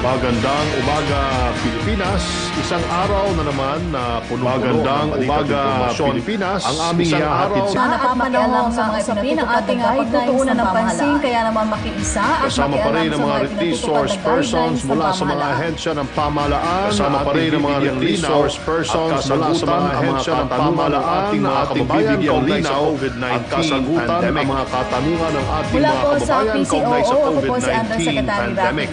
Magandang umaga, Pilipinas. Isang araw na naman na punong-puno ng umaga, Pilipinas. Ang aming ihahatid sa napapakialam sa mga usapin ng ating pagtutuunan ng pansin, kaya naman makiisa at kasama pa rin ang mga resource persons mula sa mga ahensya ng pamahalaan. Kasama pa rin ang mga resource persons mula sa mga ahensya ng pamahalaan ating mga kababayan kaugnay sa COVID-19 pandemic. Ang mga katanungan ng ating mga kababayan kaugnay sa COVID-19 pandemic.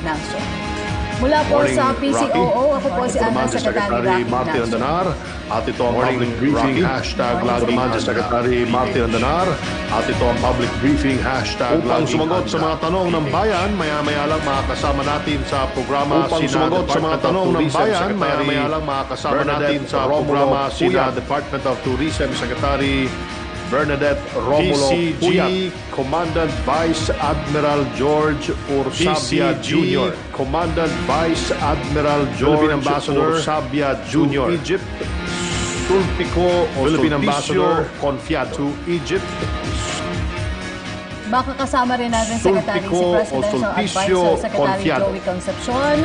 Mula po sa PCOO, ako po si Secretary Martin Andanar. At ito ang public briefing hashtag laging Secretary Martin Andanar. At ito ang public briefing hashtag upang sumagot sa mga tanong ng bayan, maya-maya lang makakasama natin sa programa upang sumagot sa mga tanong ng bayan, maya-maya lang makakasama natin sa programa sina Department of Tourism Secretary Bernadette Romulo Puyat, Commandant Vice Admiral George Ursabia Jr., Commandant Vice Admiral George Ursabia Jr. to Egypt, Sulpico Philippine Ambassador Confiado to Egypt. Makakasama rin natin Secretary si Presidential Advisor Secretary Joey Concepcion.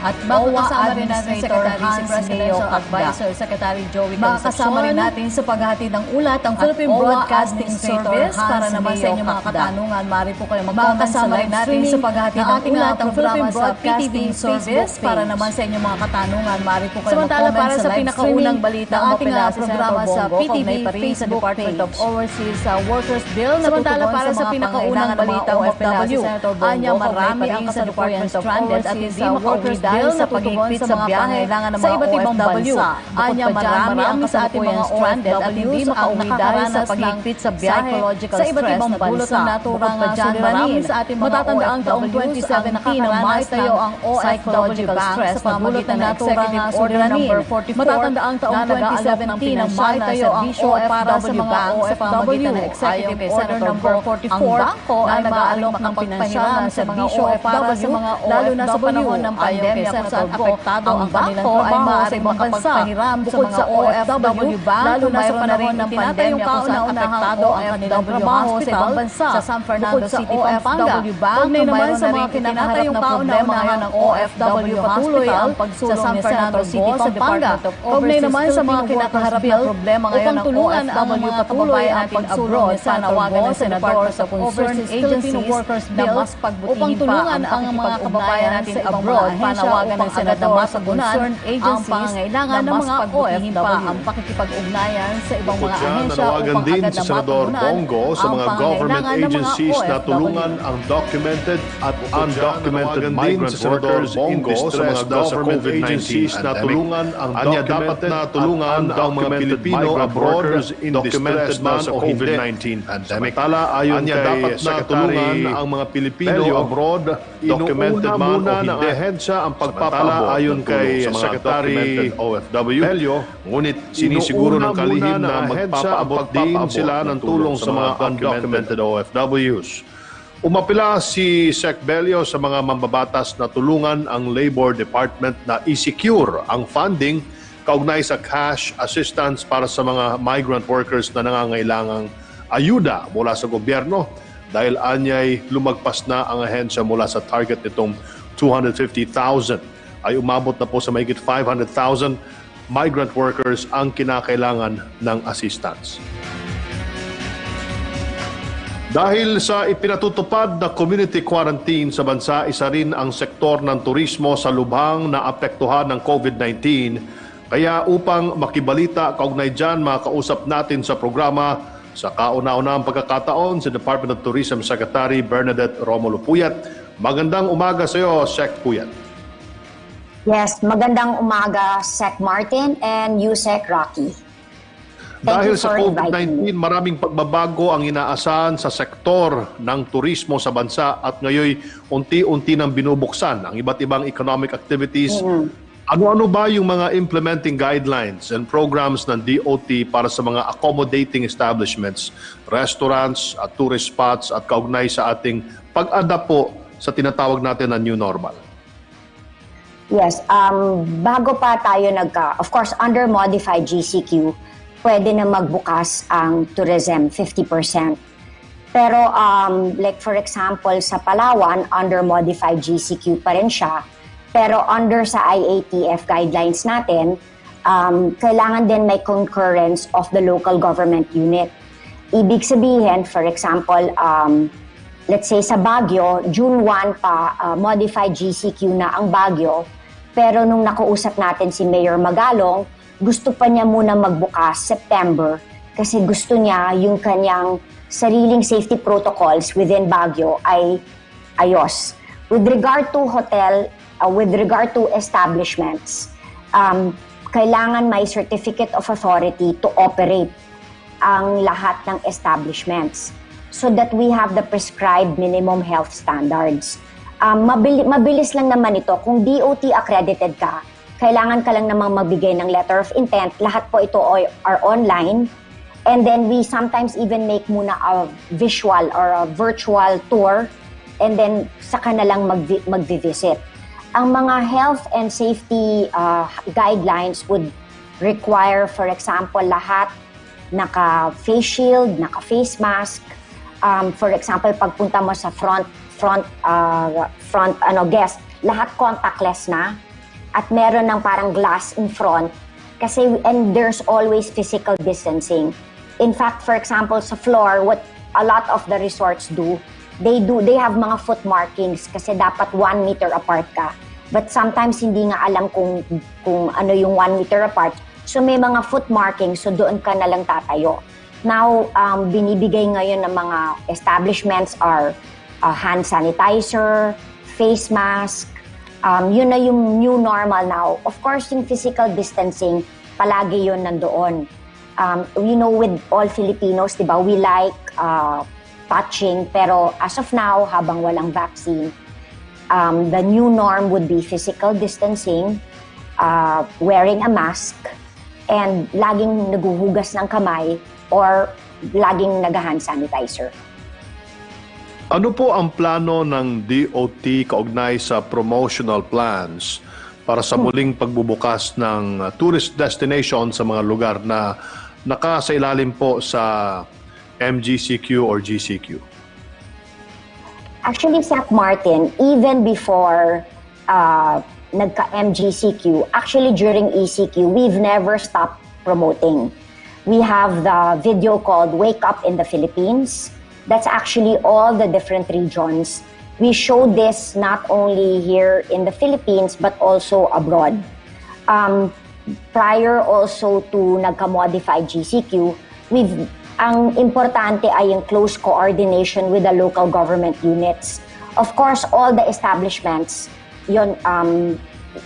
At makakasama rin natin Secretary si Presidential Advisor Secretary Joey Concepcion. Makakasama rin natin sa paghahatid ng ulat ang Philippine Broadcasting Service para naman sa inyong mga katanungan. Maaari po kayo mag-comment sa live streaming sa paghahatid ng ulat ang Philippine Broadcasting Service para naman sa inyong mga katanungan. Maaari po kayo mag-comment para sa pinakaunang balita ang ating programa sa PTV sa Department of Overseas Workers Bill na tutugon para sa pinakaunang balita ang OFW. Anya marami ang kasalukuyan stranded at hindi makauwi dahil sa pagigpit sa biyahe sa iba't ibang bansa. Anya marami ang sa ating mga stranded at hindi makauwi dahil sa pagigpit sa biyahe sa iba't ibang bansa. Naturang suliranin sa ating mga matatandaan taong 2017 na may tayo ang psychological stress sa pamamagitan ng Executive Order number 44. Matatandaan taong 2017 na may tayo ang OFW Bank sa pamamagitan ng Executive Order number 44 na nag-aalok ng pinansyal sa mga OFW lalo na sa panahon ng pandemya kung saan apektado ang kanilang trabaho sa ibang bansa. Bukod sa OFW Bank, lalo na sa panahon ng pandemya kung saan apektado ang kanilang trabaho sa ibang bansa. Sa San Fernando City, Pampanga, kaugnay naman sa mga kinakaharap na problema ngayon ng OFW patuloy ang pagsulong sa San Fernando City, Pampanga. Kaugnay naman sa mga kinakaharap na problema ngayon ng OFW patuloy ang pagsulong sa panawagan ng Senador sa Concerned Agencies na mas pagbutihin pa ang mga kababayan natin abroad. Panawagan ng Senador sa Concerned Agencies na mas pagbutihin pa ang pakikipag-ugnayan sa ibang mga ahensya upang agad na matugunan sa mga government agencies na tulungan ang documented at undocumented migrant workers in distress dahil sa COVID-19 na tulungan ang dapat na tulungan ang mga Pilipino abroad in distress dahil sa COVID-19 pandemic. Samantala, ayon kay Secretary ang mga Pilipino abroad, documented man o hindi, ahensya ang pagpapala ayon kay Secretary OFW, ngunit sinisiguro ng kalihim na magpapaabot din sila ng tulong sa mga undocumented OFWs. Umapila si Sec Belio sa mga mambabatas na tulungan ang Labor Department na i-secure ang funding kaugnay sa cash assistance para sa mga migrant workers na nangangailangang ayuda mula sa gobyerno dahil anyay lumagpas na ang ahensya mula sa target nitong 250,000 ay umabot na po sa mahigit 500,000 migrant workers ang kinakailangan ng assistance. Dahil sa ipinatutupad na community quarantine sa bansa, isa rin ang sektor ng turismo sa lubhang na apektuhan ng COVID-19. Kaya upang makibalita kaugnay dyan, makausap natin sa programa sa kauna-unahang pagkakataon si Department of Tourism Secretary Bernadette Romulo Puyat. Magandang umaga sa iyo, Sec Puyat. Yes, magandang umaga, Sec Martin and you, Sec Rocky. Dahil sa COVID-19, maraming pagbabago ang inaasahan sa sektor ng turismo sa bansa at ngayon unti-unti nang binubuksan ang iba't ibang economic activities. Ano-ano ba yung mga implementing guidelines and programs ng DOT para sa mga accommodating establishments, restaurants at tourist spots at kaugnay sa ating pag-adapt po sa tinatawag natin na new normal? Yes, bago pa tayo of course, under modified GCQ, pwede na magbukas ang tourism 50%. Pero like for example, sa Palawan, under modified GCQ pa rin siya. Pero under sa IATF guidelines natin, kailangan din may concurrence of the local government unit. Ibig sabihin, for example, let's say sa Baguio, June 1 pa, modified GCQ na ang Baguio. Pero nung nakausap natin si Mayor Magalong, gusto pa niya muna magbukas September kasi gusto niya yung kanyang sariling safety protocols within Baguio ay ayos. With regard to hotel, with regard to establishments, kailangan may certificate of authority to operate ang lahat ng establishments so that we have the prescribed minimum health standards. Mabilis lang naman ito. Kung DOT accredited ka, kailangan ka lang namang magbigay ng letter of intent. Lahat po ito are online. And then we sometimes even make muna a visual or a virtual tour and then saka na lang mag-visit. Ang mga health and safety guidelines would require, for example, lahat naka-face shield, naka-face mask. For example, pagpunta mo sa front guest, lahat contactless na at meron ng parang glass in front kasi and there's always physical distancing. In fact, for example, sa floor, what a lot of the resorts do, they have mga foot markings kasi dapat 1 meter apart ka. But sometimes hindi nga alam kung ano yung 1 meter apart. So may mga foot markings, so doon ka na lang tatayo. Now, binibigay ngayon ng mga establishments are hand sanitizer, face mask. Yun na yung new normal now. Of course, yung physical distancing, palagi yun nandoon. With all Filipinos, diba, we like touching, pero as of now, habang walang vaccine, the new norm would be physical distancing, wearing a mask, and laging naguhugas ng kamay or laging nag-hand sanitizer. Ano po ang plano ng DOT kaugnay sa promotional plans para sa muling pagbubukas ng tourist destination sa mga lugar na nakasailalim po sa MGCQ or GCQ? Actually, St. Martin, even before nagka-MGCQ, actually during ECQ, we've never stopped promoting. We have the video called Wake Up in the Philippines. That's actually all the different regions. We show this not only here in the Philippines, but also abroad. Prior also to nagka-modified GCQ, ang importante ay yung close coordination with the local government units. Of course, all the establishments, yun,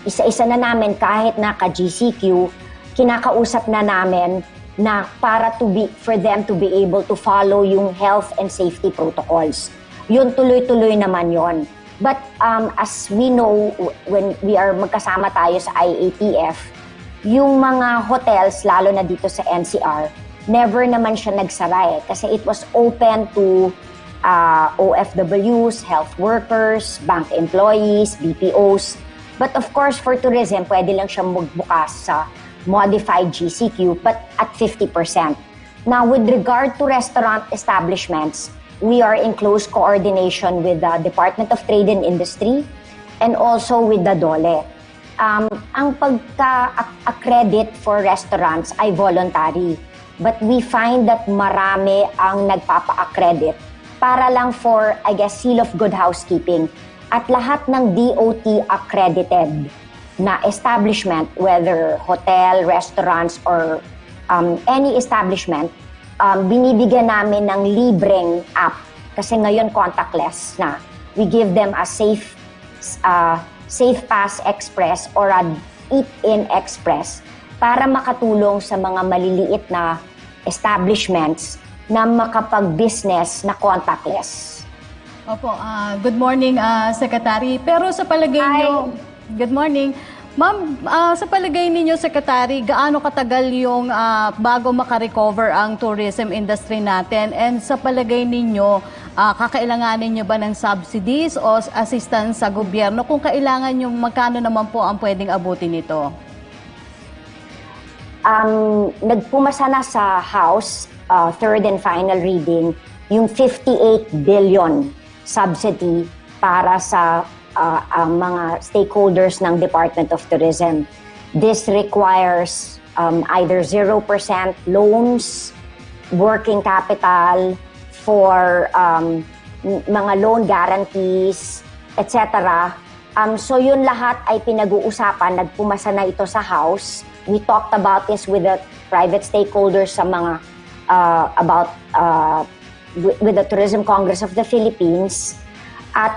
isa-isa na namin kahit naka-GCQ, kinakausap na namin na for them to be able to follow yung health and safety protocols. Yun, tuloy-tuloy naman yon. But as we know, when we are magkasama tayo sa IATF, yung mga hotels, lalo na dito sa NCR, never naman siya nagsara kasi it was open to OFWs, health workers, bank employees, BPOs. But of course, for tourism, pwede lang siya magbukas sa modified GCQ, but at 50%. Now, with regard to restaurant establishments, we are in close coordination with the Department of Trade and Industry and also with the DOLE. Ang pagka-accredit for restaurants ay voluntary. But we find that marami ang nagpapa-accredit para lang for, I guess, seal of good housekeeping. At lahat ng DOT accredited na establishment, whether hotel, restaurants, or any establishment, binibigyan namin ng libreng app. Kasi ngayon contactless na. We give them a Safe Pass Express or a Eat-In Express para makatulong sa mga maliliit na establishments na makapag-business na contactless. Opo, good morning, Secretary. Pero sa palagay niyo, good morning. Ma'am, sa palagay ninyo, Secretary, gaano katagal yung bago makarecover ang tourism industry natin? And sa palagay ninyo, kakailanganin nyo ba ng subsidies o assistance sa gobyerno? Kung kailangan nyo, magkano naman po ang pwedeng abutin nito? Nagpumasa na sa House, third and final reading, yung 58 billion subsidy para sa mga stakeholders ng Department of Tourism. This requires either 0% loans, working capital for mga loan guarantees, etc. So yun lahat ay pinag-uusapan, nagpumasa na ito sa House. We talked about this with the private stakeholders sa mga with the Tourism Congress of the Philippines. At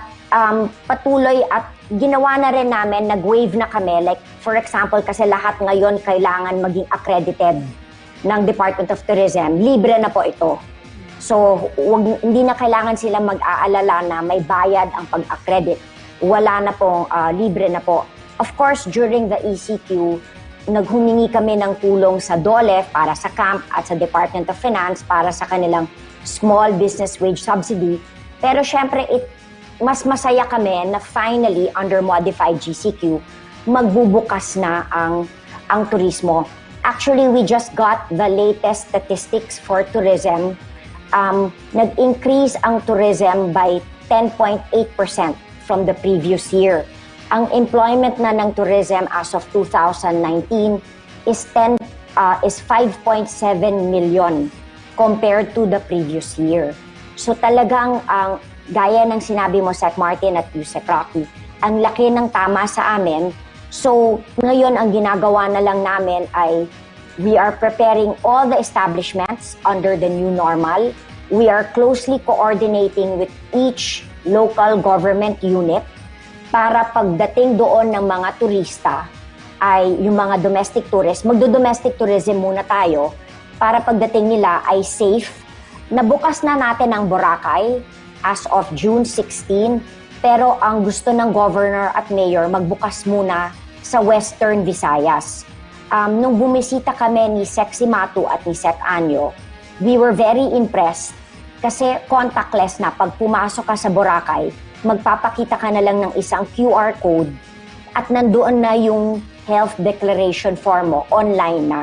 patuloy at ginawa na rin namin, nag-waive na kami. Like for example, kasi lahat ngayon kailangan maging accredited ng Department of Tourism. Libre na po ito. So hindi na kailangan sila mag-aalala na may bayad ang pag-accredit. Wala na po, libre na po. Of course, during the ECQ, naghumingi kami ng tulong sa DOLE para sa camp at sa Department of Finance para sa kanilang small business wage subsidy. Pero syempre, mas masaya kami na finally, under modified GCQ, magbubukas na ang turismo. Actually, we just got the latest statistics for tourism. Nag-increase ang tourism by 10.8% from the previous year. Ang employment na ng tourism as of 2019 is 5.7 million compared to the previous year. So talagang gaya ng sinabi mo, Sec Martin at Sec Rocky, ang laki ng tama sa amin. So ngayon ang ginagawa na lang namin ay we are preparing all the establishments under the new normal. We are closely coordinating with each local government unit para pagdating doon ng mga turista ay yung mga domestic tourists, magdo-domestic tourism muna tayo para pagdating nila ay safe. Nabukas na natin ang Boracay as of June 16, pero ang gusto ng governor at mayor magbukas muna sa Western Visayas. Nung bumisita kami ni Sec Simatu at ni Sec Anyo, we were very impressed kasi contactless na. Pag pumasok ka sa Boracay, magpapakita ka na lang ng isang QR code at nandoon na yung health declaration form mo, online na.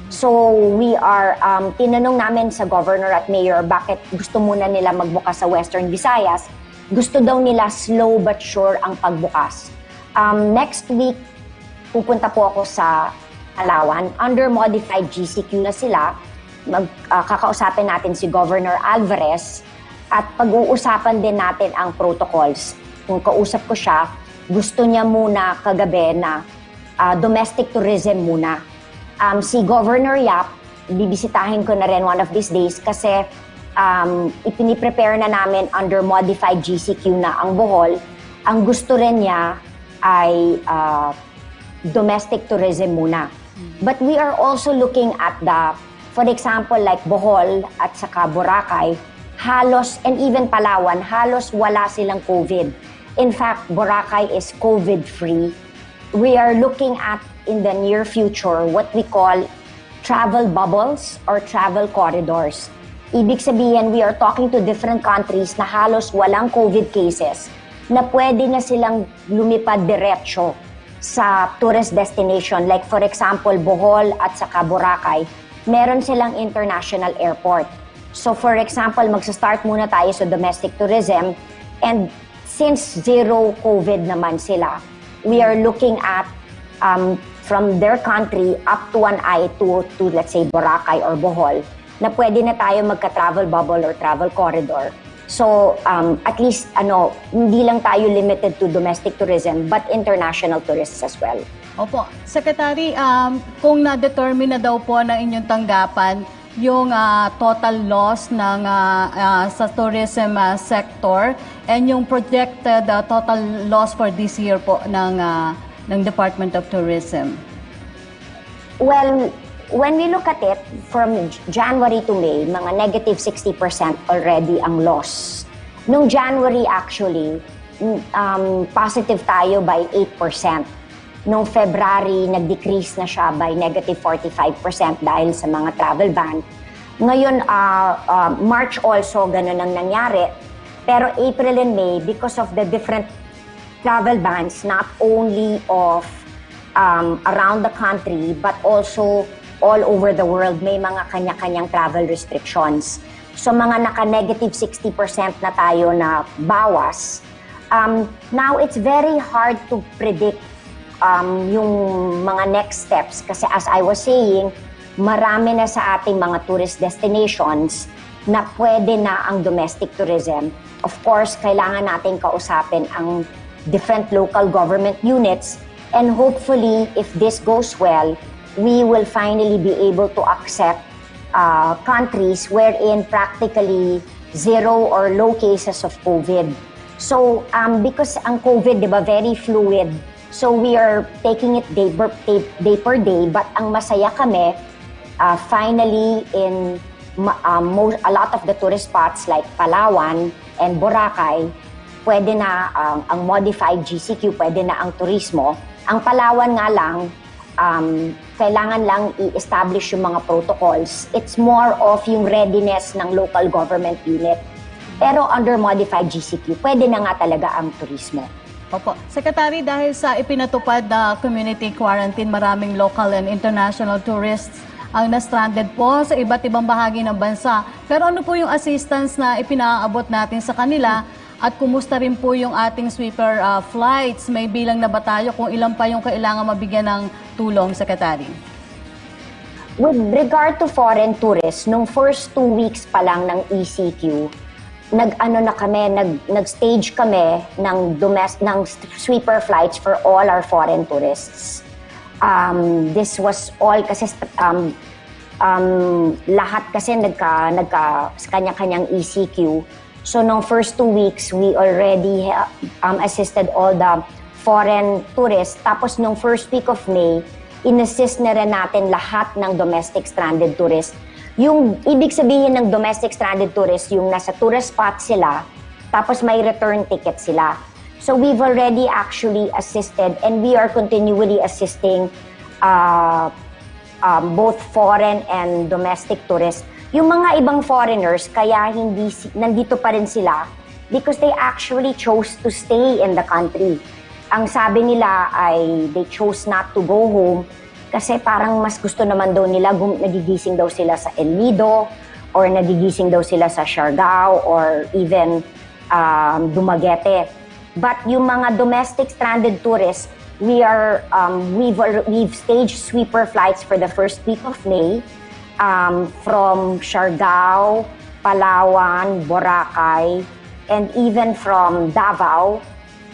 So we are, tinanong namin sa governor at mayor bakit gusto muna nila magbukas sa Western Visayas. Gusto daw nila slow but sure ang pagbukas. Next week, pupunta po ako sa Palawan. Under modified GCQ na sila. Kakausapin natin si Governor Alvarez at pag-uusapan din natin ang protocols. Kung kausap ko siya, gusto niya muna kagabi na domestic tourism muna. Si Governor Yap, bibisitahin ko na rin one of these days kasi ipiniprepare na namin under modified GCQ na ang Bohol. Ang gusto rin niya ay domestic tourism muna. But we are also looking at for example, like Bohol at saka Boracay, halos, and even Palawan, halos wala silang COVID. In fact, Boracay is COVID-free. We are looking at, in the near future, what we call travel bubbles or travel corridors. Ibig sabihin, we are talking to different countries na halos walang COVID cases, na pwede na silang lumipad diretsyo sa tourist destination. Like for example, Bohol at saka Boracay, meron silang international airport. So for example, magsa-start muna tayo sa domestic tourism, and since zero COVID naman sila, we are looking at from their country up to an eye to let's say Boracay or Bohol, na pwede na tayo magka-travel bubble or travel corridor. So at least hindi lang tayo limited to domestic tourism but international tourists as well. Opo. Secretary, kung na-determine na daw po ng inyong tanggapan yung total loss ng sa tourism sector and yung projected total loss for this year po ng Department of Tourism? Well, when we look at it from January to May, mga negative 60% already ang loss. Nung January actually, positive tayo by 8%. Noong February, nag-decrease na siya by negative 45% dahil sa mga travel ban. Ngayon, March also, ganun ang nangyari. Pero April and May, because of the different travel bans, not only of around the country, but also all over the world, may mga kanya-kanyang travel restrictions. So mga naka-negative 60% na tayo na bawas. Now, it's very hard to predict yung mga next steps kasi as I was saying, marami na sa ating mga tourist destinations na pwede na ang domestic tourism. Of course, kailangan natin kausapin ang different local government units and hopefully, if this goes well, we will finally be able to accept countries wherein practically zero or low cases of COVID. So, because ang COVID, di ba, very fluid, so we are taking it day per day, but ang masaya kami, finally in a lot of the tourist spots like Palawan and Boracay, pwede na ang modified GCQ, pwede na ang turismo. Ang Palawan nga lang, kailangan lang i-establish yung mga protocols. It's more of yung readiness ng local government unit. Pero under modified GCQ, pwede na nga talaga ang turismo. Opo. Secretary, dahil sa ipinatupad na community quarantine, maraming local and international tourists ang na-stranded po sa iba't ibang bahagi ng bansa. Pero ano po yung assistance na ipinaabot natin sa kanila? At kumusta rin po yung ating sweeper flights? May bilang na ba tayo kung ilan pa yung kailangan mabigyan ng tulong, Secretary? With regard to foreign tourists, nung first 2 weeks pa lang ng ECQ, nag-stage kami ng sweeper flights for all our foreign tourists. This was all kasi lahat kasi nagka kanya-kanyang ECQ. So nung first 2 weeks, we already assisted all the foreign tourists. Tapos nung first week of May, in-assist na rin natin lahat ng domestic stranded tourists. Yung ibig sabihin ng domestic stranded tourists, yung nasa tourist spot sila, tapos may return ticket sila. So we've already actually assisted and we are continually assisting both foreign and domestic tourists. Yung mga ibang foreigners, kaya nandito pa rin sila because they actually chose to stay in the country. Ang sabi nila ay they chose not to go home kasi parang mas gusto naman daw nila, nagigising daw sila sa El Nido or nagigising daw sila sa Siargao or even Dumaguete. But yung mga domestic stranded tourists, we've staged sweeper flights for the first week of May from Siargao, Palawan, Boracay, and even from Davao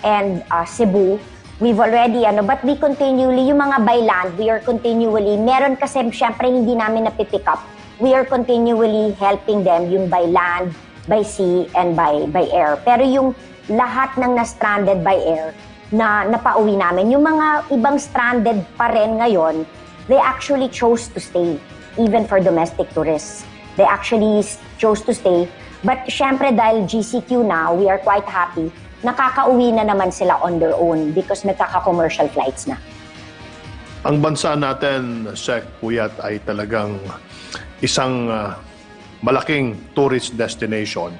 and Cebu. We've already, but we continually, yung mga by land, we are continually, meron kasi syempre hindi namin napipick up. We are continually helping them yung by land, by sea, and by air. Pero yung lahat ng na-stranded by air, na napauwi namin, yung mga ibang stranded pa rin ngayon, they actually chose to stay, even for domestic tourists. They actually chose to stay. But syempre dahil GCQ na, we are quite happy, nakakauwi na naman sila on their own because nagkaka-commercial flights na. Ang bansa natin, Sec Puyat, ay talagang isang malaking tourist destination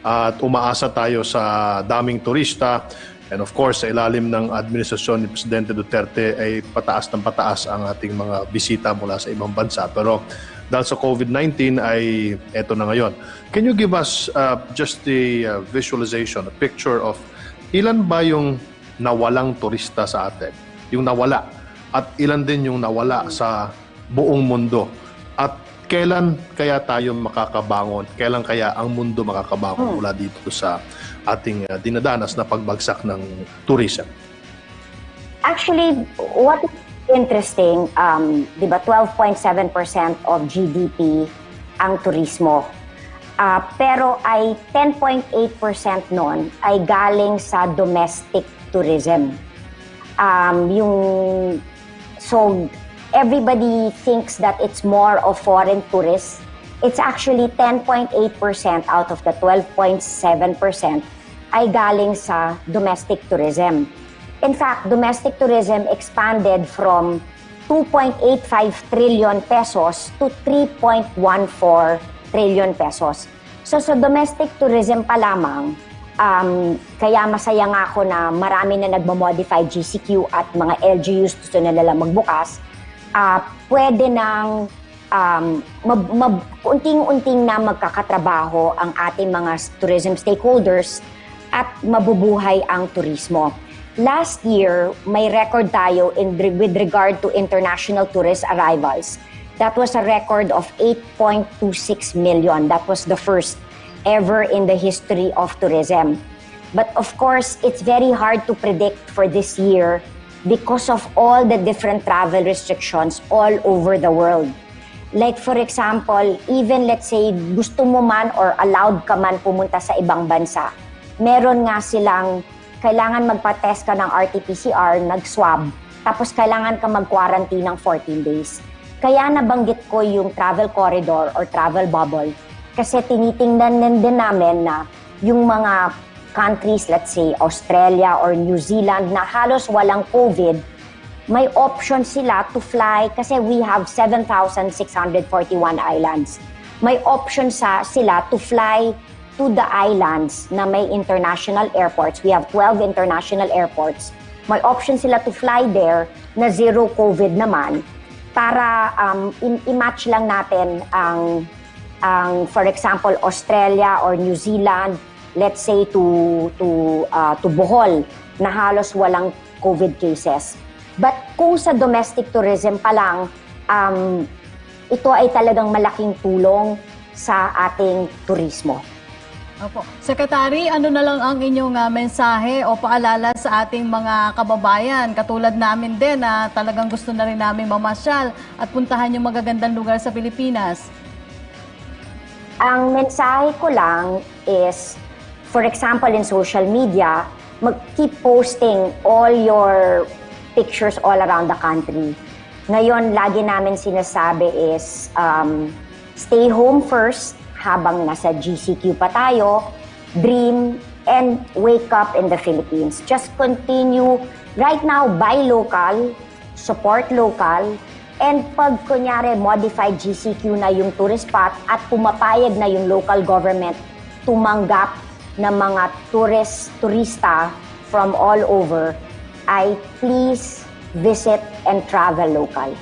at umaasa tayo sa daming turista and of course sa ilalim ng administrasyon ni Presidente Duterte ay pataas ng pataas ang ating mga bisita mula sa ibang bansa. Pero dahil sa COVID-19 ay eto na ngayon. Can you give us just a visualization, a picture of ilan ba yung nawalang turista sa atin? Yung nawala. At ilan din yung nawala sa buong mundo? At kailan kaya tayo makakabangon? Kailan kaya ang mundo makakabangon mula dito sa ating dinadanas na pagbagsak ng tourism? Actually, what is interesting, di ba 12.7% of GDP ang turismo. Pero ay 10.8% nun ay galing sa domestic tourism. So everybody thinks that it's more of foreign tourists. It's actually 10.8% out of the 12.7% ay galing sa domestic tourism. In fact, domestic tourism expanded from 2.85 trillion pesos to 3.14 trillion pesos. So sa domestic tourism pa lamang, kaya masaya nga ako na marami na nagmamodify GCQ at mga LGUs gusto na nila magbukas, pwede nang unting-unting na magkakatrabaho ang ating mga tourism stakeholders at mabubuhay ang turismo. Last year, may record tayo with regard to international tourist arrivals. That was a record of 8.26 million. That was the first ever in the history of tourism. But of course, it's very hard to predict for this year because of all the different travel restrictions all over the world. Like for example, even let's say gusto mo man or allowed ka man pumunta sa ibang bansa, meron nga silang kailangan magpa-test ka ng RT-PCR, nag-swab, tapos kailangan ka mag-quarantine ng 14 days. Kaya nabanggit ko yung travel corridor or travel bubble kasi tinitingnan din namin na yung mga countries, let's say Australia or New Zealand na halos walang COVID, may option sila to fly kasi we have 7,641 islands. May option sila to fly to the islands na may international airports. We have 12 international airports. May option sila to fly there na zero COVID naman para i-match lang natin ang for example Australia or New Zealand, let's say to Bohol na halos walang COVID cases. But kung sa domestic tourism pa lang, ito ay talagang malaking tulong sa ating turismo. Opo. Secretary, ano na lang ang inyong mensahe o paalala sa ating mga kababayan? Katulad namin din na talagang gusto na rin namin mamasyal at puntahan yung magagandang lugar sa Pilipinas. Ang mensahe ko lang is, for example, in social media, keep posting all your pictures all around the country. Ngayon, lagi namin sinasabi is, stay home first habang nasa GCQ pa tayo, dream and wake up in the Philippines. Just continue, right now, buy local, support local, and pag kunyari modified GCQ na yung tourist spot at pumapayag na yung local government tumanggap ng mga turista from all over, ay please visit and travel local.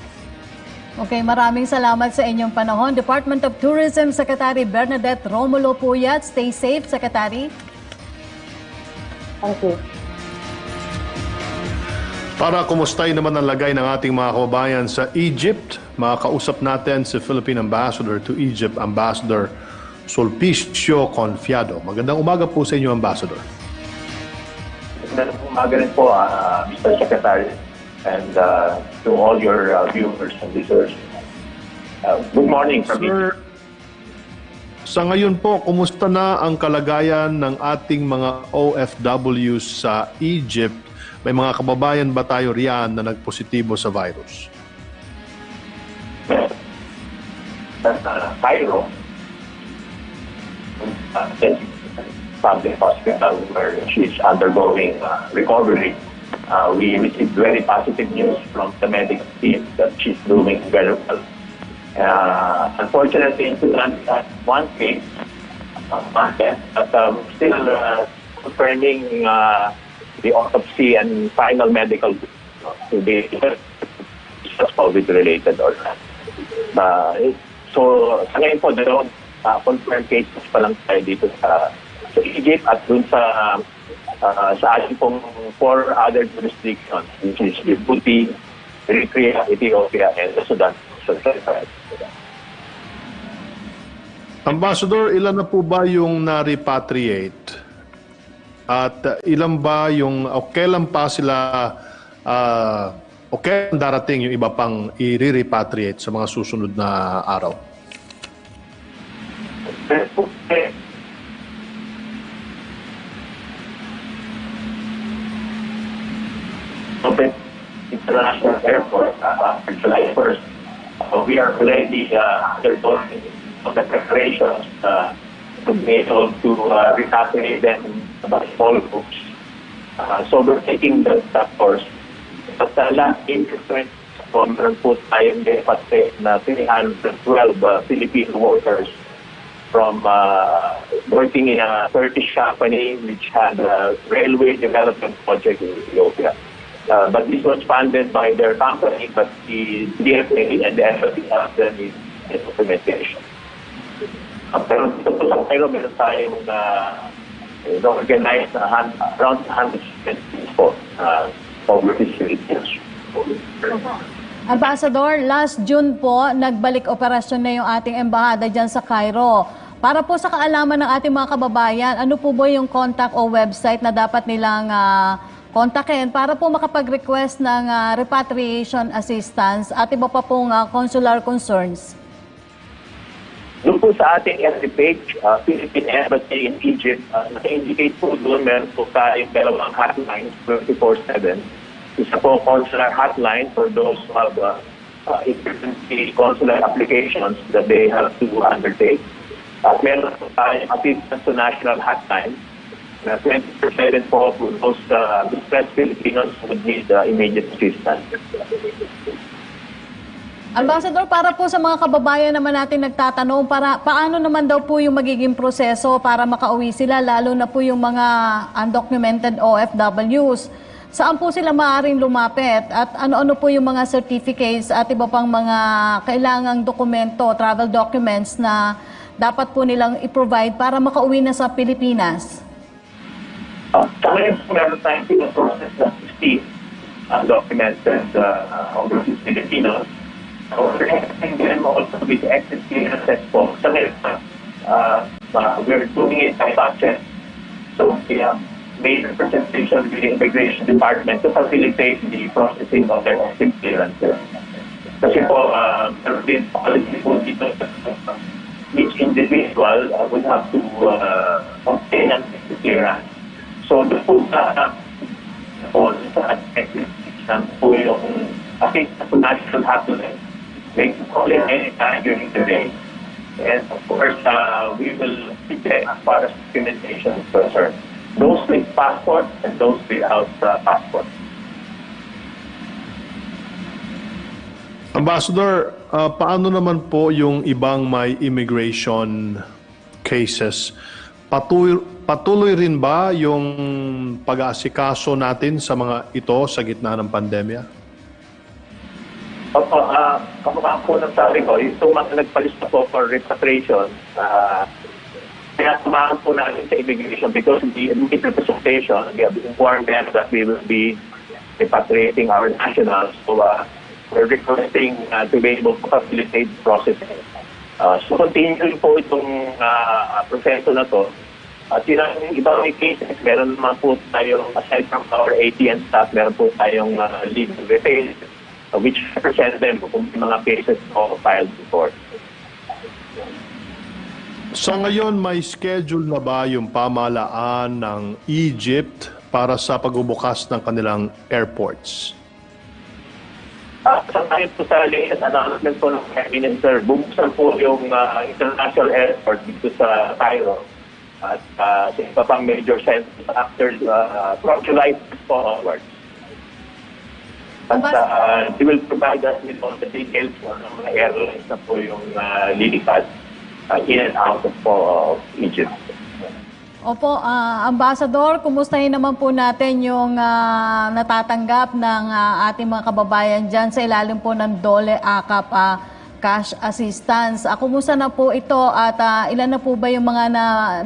Okay, maraming salamat sa inyong panahon. Department of Tourism Secretary Bernadette Romulo Puyat. Stay safe, Secretary. Thank you. Para kumustahin naman ang lagay ng ating mga kababayan sa Egypt, makakausap natin si Philippine Ambassador to Egypt, Ambassador Sulpicio Confiado. Magandang umaga po sa inyo, Ambassador. Magandang umaga rin po, Mr. Secretary, and to all your viewers and listeners. Good morning from Sir, sa ngayon po, kumusta na ang kalagayan ng ating mga OFWs sa Egypt? May mga kababayan ba tayo riyan na nagpositibo sa virus? Cairo, public hospital where she's undergoing recovery. We received very positive news from the medical team that she's doing very well. Unfortunately, one case, but still confirming the autopsy and final medical to be COVID-related or not. So, sa ngayon po, dalawang confirmed cases pa lang tayo dito sa Egypt at dun sa ating pong 4 other jurisdictions, which is Djibouti, Eritrea, Ethiopia, and Sudan. Ambassador, ilan na po ba yung na-repatriate? At ilan ba yung, o kailan pa sila, o kailan darating yung iba pang i-repatriate sa mga susunod na araw? Open International Airport after July 1st. We are already undergoing the preparations to be able to repatriate them by small groups. So we're taking the course. At last April 20, meron po tayong repatriate na 312 Filipino workers from working in a Turkish company which had a railway development project in Ethiopia. But this was funded by their company, but the DFA and the embassy helped them in documentation. Pero dito po sa Cairo, meron tayong organized around 100 people overseas Philippines. Ambassador, last June po, nagbalik operasyon na yung ating embahada dyan sa Cairo. Para po sa kaalaman ng ating mga kababayan, ano po ba yung contact o website na dapat nilang kontakin para po makapag-request ng repatriation assistance at iba pa pong consular concerns? Doon po sa ating FB page, Philippine Embassy in Egypt, naka-indicate po doon, meron po tayong dalawang hotlines 24/7. Isa po consular hotline for those who have emergency consular applications that they have to undertake. At meron po tayong assistance to national hotline na 24/7 po for those distressed Filipinos who would need immediate assistance. Ambassador, para po sa mga kababayan naman natin nagtatanong, paano naman daw po yung magiging proseso para makauwi sila, lalo na po yung mga undocumented OFWs? Saan po sila maaaring lumapit? At ano-ano po yung mga certificates at iba pang mga kailangang dokumento, travel documents na dapat po nilang i-provide para makauwi na sa Pilipinas? Sa ngayon, meron tayong pinaprocess na 60 undocumented overseas Filipinos. So, we're helping them also with exit clearances po. Sa ngayon, we're doing it by budget. So, we have made a presentation with the Immigration Department to facilitate the processing of their exit clearances. Kasi po, meron din policy po dito, each individual would have to obtain an exit clearance. So, doon po sa exit clearance po yung assistance to national hotline. They can call in any time during the day. And of course, we will prepare as far as documentation is concerned. Those with passport and those without passport. Ambassador, paano naman po yung ibang may immigration cases? Patuloy rin ba yung pag-aasikaso natin sa mga ito sa gitna ng pandemya? Opo, kamukha po ng sabi ko, itong mga nagpalista po for repatriation, kaya tumahan po natin sa immigration because the immediate representation, we have informed them that we will be repatriating our nationals. So, we're requesting to be able to facilitate the processing. So, continue po itong proseso na to. At yung ibang cases, meron naman po tayong, aside from our ATM staff, meron po tayong legal retail, which represent them kung mga cases o filed before. Sa ngayon, may schedule na ba yung pamahalaan ng Egypt para sa pagbubukas ng kanilang airports? Sa ngayon po sa latest announcement po ng Prime Minister, bubuksan po yung international airport dito sa Cairo at sa iba pang major centers after from July po onwards. At they will provide us with all the details on mga airlines na po yung lilipad in and out of Egypt. Opo, Ambassador, kumustahin naman po natin yung natatanggap ng ating mga kababayan dyan sa ilalim po ng DOLE AKAP cash assistance. Kumusta na po ito at ilan na po ba yung mga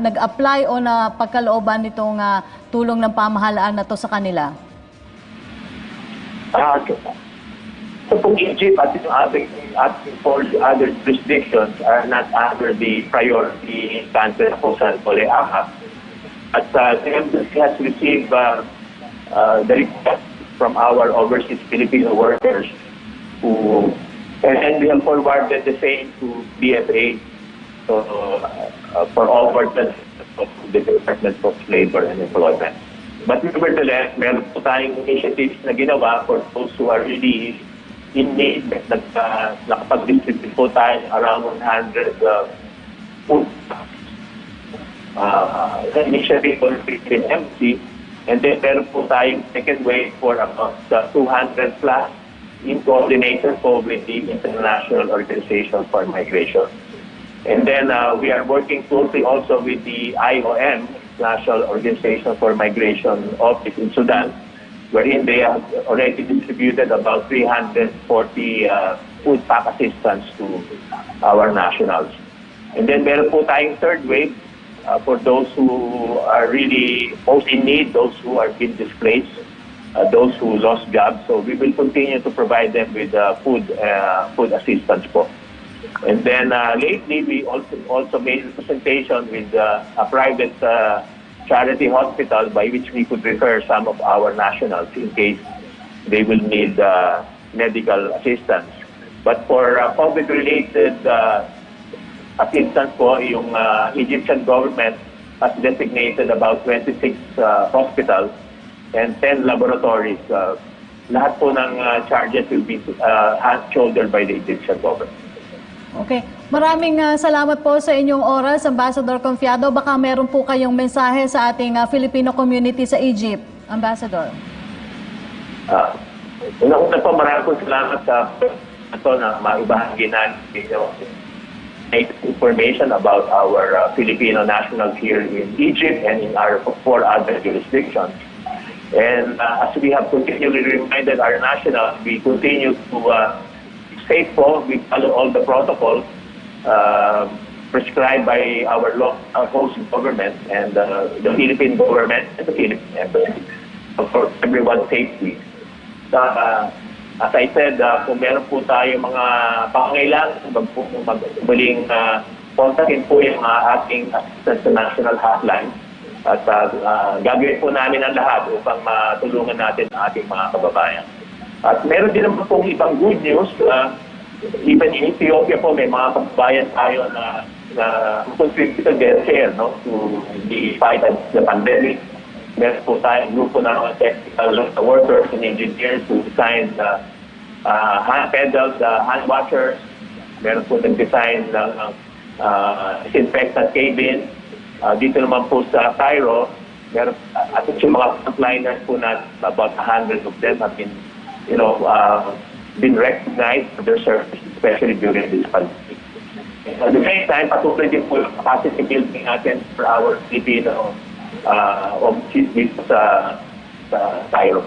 nag-apply o na pagkalooban nitong tulong ng pamahalaan na to sa kanila? So kung Egypt at yung ating four other jurisdictions are not under the priority instances po sa DOLE AKAP, at the embassy has received the request from our overseas Filipino workers who, and we have forwarded the same to BFA for overtime of the Department of Labor and Employment. But nevertheless, meron po tayong initiatives na ginawa for those who are really in need. Nakapag-distribute po tayo around 100 food initiative for Philippine Embassy. And then meron po tayong second wave for about 200 plus in coordination po with the International Organization for Migration. And then we are working closely also with the IOM, National Organization for Migration Office in Sudan, wherein they have already distributed about 340 food pack assistance to our nationals. And then meron po tayong third wave for those who are really most in need, those who are being displaced, those who lost jobs. So we will continue to provide them with food assistance po. And then lately, we also made a presentation with a private charity hospital by which we could refer some of our nationals in case they will need medical assistance. But for COVID-related assistance po, yung Egyptian government has designated about 26 hospitals and 10 laboratories. Lahat po ng charges will be shouldered by the Egyptian government. Okay. Maraming salamat po sa inyong oras, Ambassador Confiado. Baka meron po kayong mensahe sa ating Filipino community sa Egypt, Ambassador. Una po, maraming po salamat sa ito na maibahagi natin information about our Filipino nationals here in Egypt and in our 4 other jurisdictions. And as we have continually reminded our nationals, we continue to safe po, we follow all the protocols prescribed by our host government and the Philippine government and the Philippine embassy for everyone's safety. As I said, kung meron po tayo mga pangangailangan, muling kontakin po yung ating assistance sa national hotline at gagawin po namin ang lahat upang matulungan natin ang ating mga kababayan. At meron din naman pong ibang good news. Even in Ethiopia po, may mga kababayan tayo na contributed their share to the fight against the pandemic. Meron po tayong grupo ng technical workers and engineers who designed hand pedals, hand washers. Meron po nag-design ng disinfectant cabin. Dito naman po sa Cairo, meron at yung mga frontliners po na about 100 of them have been recognized for their service, especially during this pandemic. At the same time, patuloy din po yung capacity building natin for our Filipino offices dito sa Cairo.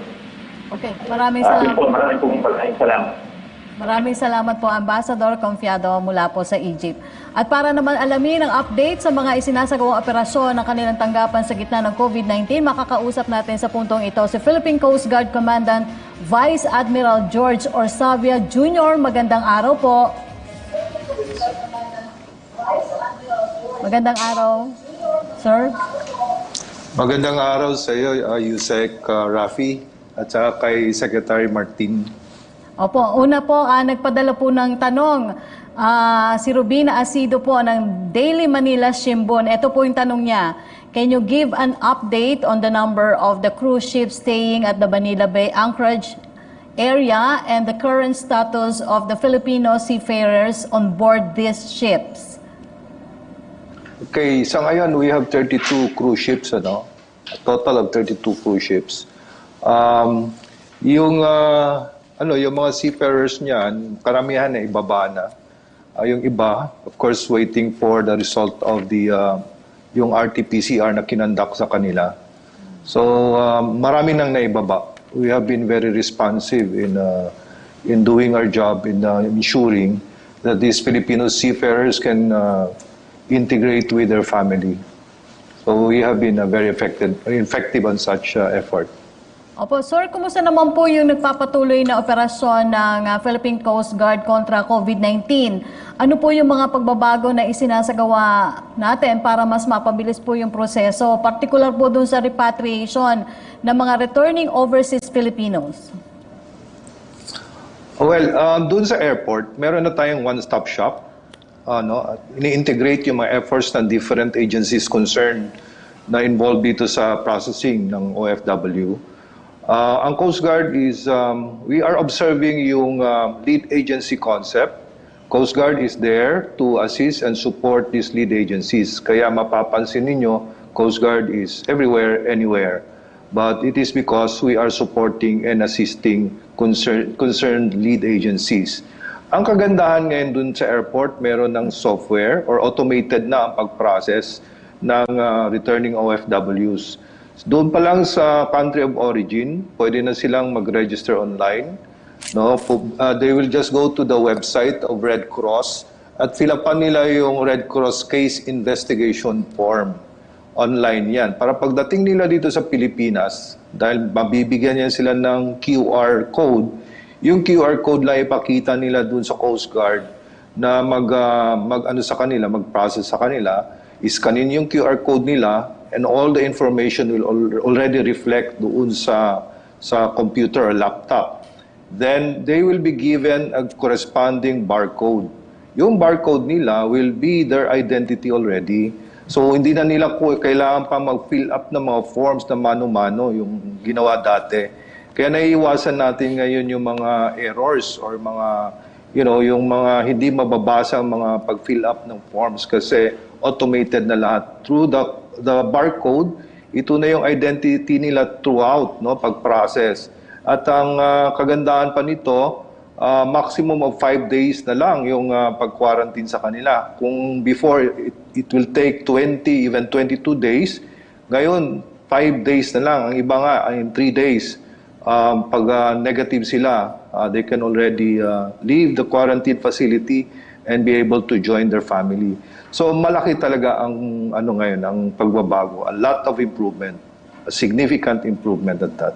Okay, maraming salamat. Maraming salamat. Maraming salamat po, Ambassador Confiado mula po sa Egypt. At para naman alamin ang update sa mga isinasagawang operasyon ng kanilang tanggapan sa gitna ng COVID-19, makakausap natin sa puntong ito si Philippine Coast Guard Commandant Vice Admiral George Orsavia Jr. Magandang araw po. Magandang araw, sir. Magandang araw sa iyo, Yusek Rafi, at saka kay Secretary Martin. Opo, una po, nagpadala po ng tanong si Rubina Asido po ng Daily Manila Shimbun. Ito po yung tanong niya. Can you give an update on the number of the cruise ships staying at the Manila Bay Anchorage area and the current status of the Filipino seafarers on board these ships? Okay, sa ngayon we have 32 cruise ships, a total of 32 cruise ships. Yung mga seafarers niyan, karamihan na ibaba na. Yung iba, of course, waiting for the result of the yung RT-PCR na kinandak sa kanila. So, marami nang naibaba. We have been very responsive in doing our job, in ensuring that these Filipino seafarers can integrate with their family. So, we have been very effective on such effort. Opo, sir, kumusta naman po yung nagpapatuloy na operasyon ng Philippine Coast Guard kontra COVID-19? Ano po yung mga pagbabago na isinasagawa natin para mas mapabilis po yung proseso, particular po dun sa repatriation ng mga returning overseas Filipinos? Well, dun sa airport, meron na tayong one-stop shop. Ini-integrate yung mga efforts ng different agencies concerned na involved dito sa processing ng OFW. Ang Coast Guard is, we are observing yung lead agency concept. Coast Guard is there to assist and support these lead agencies. Kaya mapapansin ninyo, Coast Guard is everywhere, anywhere. But it is because we are supporting and assisting concerned lead agencies. Ang kagandahan ngayon dun sa airport, meron ng software or automated na ang pag-process ng returning OFWs. Doon pa lang sa country of origin, pwede na silang mag-register online. No, they will just go to the website of Red Cross at fill upan nila yung Red Cross case investigation form. Online yan. Para pagdating nila dito sa Pilipinas, dahil mabibigyan niya sila ng QR code, yung QR code lang ipakita nila dun sa Coast Guard na mag-process sa kanila, iskanin yung QR code nila, and all the information will already reflect doon sa computer or laptop. Then they will be given a corresponding barcode. Yung barcode nila will be their identity already. So hindi na nila kailangan pa mag-fill up ng mga forms na mano-mano yung ginawa dati. Kaya naiiwasan natin ngayon yung mga errors or mga yung mga hindi mababasa mga pag-fill up ng forms kasi automated na lahat. Through the barcode, ito na yung identity nila throughout, no, pag-process. At ang kagandahan pa nito, maximum of 5 days na lang yung pag-quarantine sa kanila. Kung before, it will take 20, even 22 days. Ngayon, 5 days na lang. Ang iba nga, in 3 days. Pag negative sila, they can already leave the quarantine facility and be able to join their family. So malaki talaga ang ngayon, ang pagbabago. A lot of improvement. A significant improvement at that.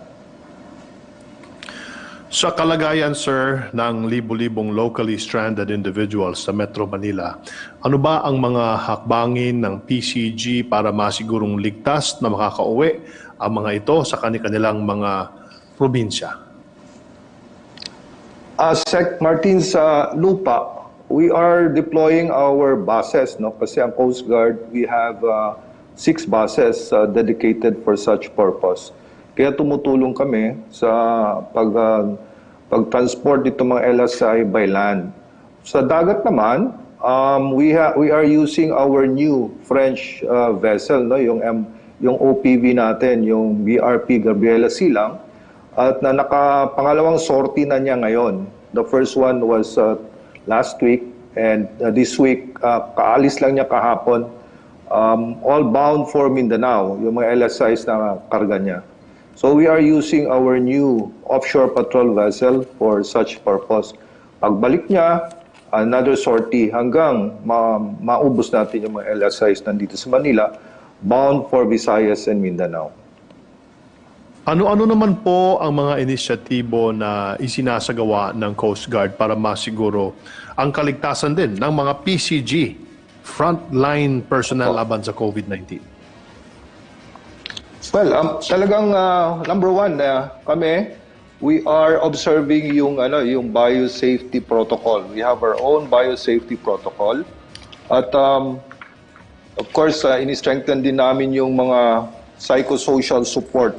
Sa kalagayan, sir, ng libo-libong locally stranded individuals sa Metro Manila, ano ba ang mga hakbangin ng PCG para masigurong ligtas na makakauwi ang mga ito sa kanilang mga probinsya? Sec Martin, sa lupa, we are deploying our buses, no? Kasi ang Coast Guard, we have 6 buses dedicated for such purpose. Kaya tumutulong kami sa pag-transport dito mga LSI by land. Sa dagat naman, we are using our new French vessel, no? Yung OPV natin, yung BRP Gabriela Silang, at na nakapangalawang sortie na niya ngayon. The first one was last week, and this week, kaalis lang niya kahapon, all bound for Mindanao, yung mga LSIs na karga niya. So we are using our new offshore patrol vessel for such purpose. Pagbalik niya, another sortie hanggang maubos natin yung mga LSIs nandito sa Manila, bound for Visayas and Mindanao. Ano-ano naman po ang mga inisyatibo na isinasagawa ng Coast Guard para masiguro ang kaligtasan din ng mga PCG, frontline personnel laban sa COVID-19? Well, talagang number one, kami, we are observing yung biosafety protocol. We have our own biosafety protocol. At of course, ini-strengthen din namin yung mga psychosocial support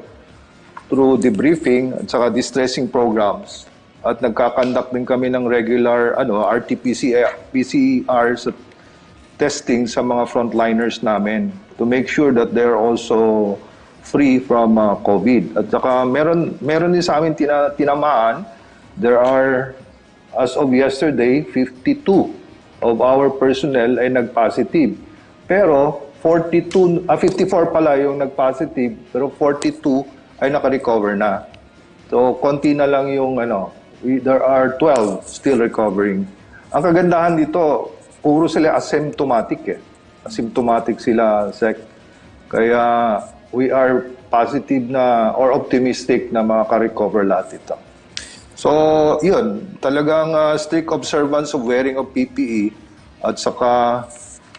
through debriefing at saka distressing programs. At nagkakandak din kami ng regular RT-PCR testing sa mga frontliners namin to make sure that they're also free from COVID. At saka meron din sa amin tinamaan. There are, as of yesterday, 52 of our personnel ay nag-positive. Pero 54 pala yung nag-positive, pero 42 ay naka-recover na. So konti na lang yung there are 12 still recovering. Ang kagandahan dito, puro sila asymptomatic Asymptomatic sila, Sec. Kaya we are positive na or optimistic na makaka-recover lahat ito. So, yun, talagang strict observance of wearing of PPE at saka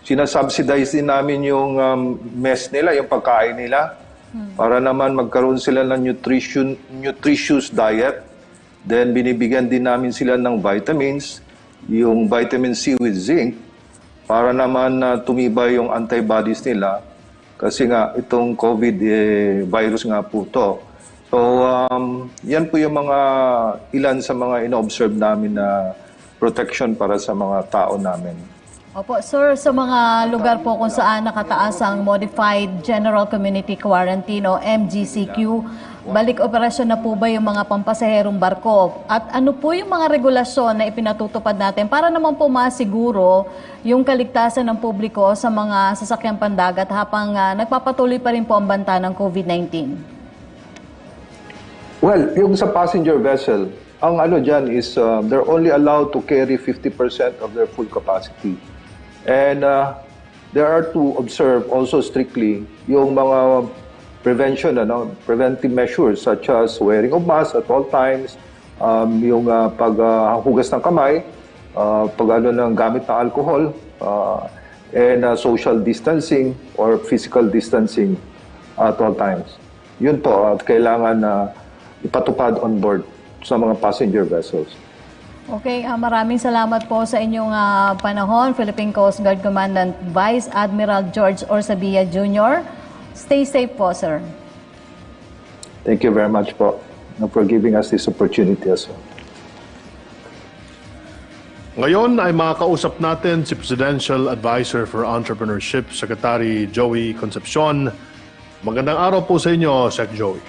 sinasubsidize din namin yung mess nila, yung pagkain nila para naman magkaroon sila ng nutritious diet. Then binibigyan din namin sila ng vitamins, yung vitamin C with zinc para naman tumibay yung antibodies nila. Kasi nga, itong COVID virus nga po to. So, yan po yung ilan sa mga ino-observe namin na protection para sa mga tao namin. Opo, sir, sa mga lugar po kung saan nakataas ang Modified General Community Quarantine o MGCQ, balik operasyon na po ba yung mga pampasaherong barko? At ano po yung mga regulasyon na ipinatutupad natin para naman po masiguro yung kaligtasan ng publiko sa mga sasakyang pandagat habang nagpapatuloy pa rin po ang banta ng COVID-19? Well, yung sa passenger vessel, ang ano dyan is they're only allowed to carry 50% of their full capacity. And there are to observe also strictly yung mga preventive measures such as wearing of mask at all times, yung paghugas ng kamay, ng gamit ng alcohol, and social distancing or physical distancing at all times. Yun po, at kailangan ipatupad on board sa mga passenger vessels. Okay, maraming salamat po sa inyong panahon, Philippine Coast Guard Commandant Vice Admiral George Orsabia Jr. Stay safe po, sir. Thank you very much po for giving us this opportunity as well. Ngayon ay makakausap natin si Presidential Advisor for Entrepreneurship, Secretary Joey Concepcion. Magandang araw po sa inyo, Sec. Joey.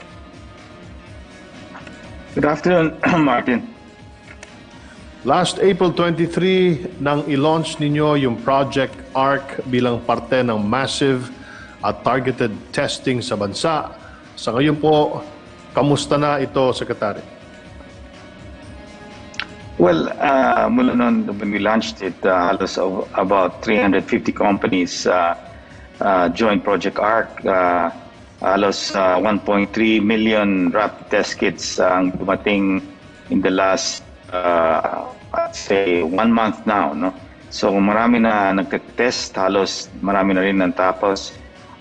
Good afternoon, Martin. Last April 23 nang i-launch ninyo yung Project ARC bilang parte ng massive at targeted testing sa bansa. Sa ngayon po, kamusta na ito, Secretary? Well, mula noon when we launched it, halos about 350 companies joined Project ARC. Halos 1.3 million rapid test kits ang dumating in the last I'd say 1 month now, no? So marami na nagte-test, halos marami na rin natapos,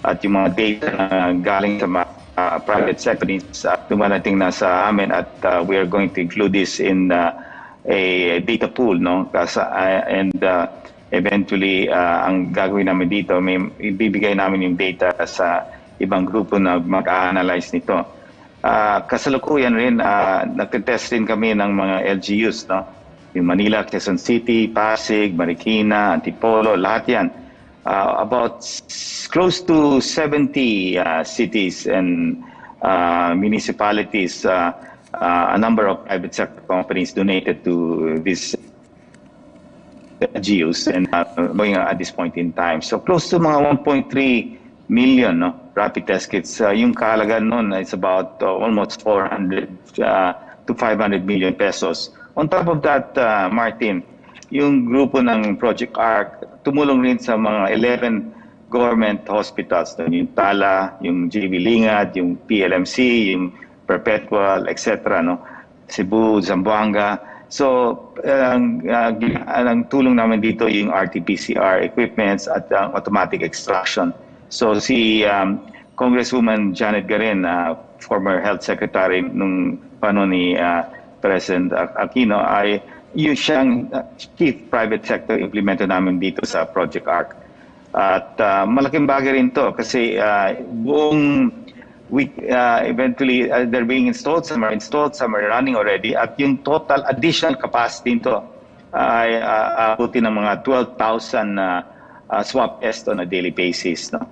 at yung mga data na galing sa mga private sectors dumarating na sa amin, at we are going to include this in a data pool, no? And eventually ang gagawin namin dito, may ibibigay namin yung data sa ibang grupo na mag-a-analyze nito. Kasalukuyan rin, nagtitest rin kami ng mga LGUs, no? Yung Manila, Quezon City, Pasig, Marikina, Antipolo, lahat yan. About close to 70 cities and municipalities, a number of private sector companies donated to these LGUs and going at this point in time. So close to mga 1.3 million, no, rapid test kits. Yung kahalagaan nun is about almost 400 to 500 million pesos. On top of that, Martin, yung grupo ng Project ARC tumulong rin sa mga 11 government hospitals, yung Tala, yung JV Lingad, yung PLMC, yung Perpetual, etc., no? Cebu, Zamboanga. So, ang tulong namin dito yung RT-PCR equipments at automatic extraction. So, si Congresswoman Janet Garin, former Health Secretary nung paano ni President Aquino, ay yung siyang chief private sector implementer namin dito sa Project ARC. At malaking bagay rin to kasi buong week, eventually they're being installed, some are running already, at yung total additional capacity nito ay abutin ng mga 12,000 swab tests on a daily basis, no?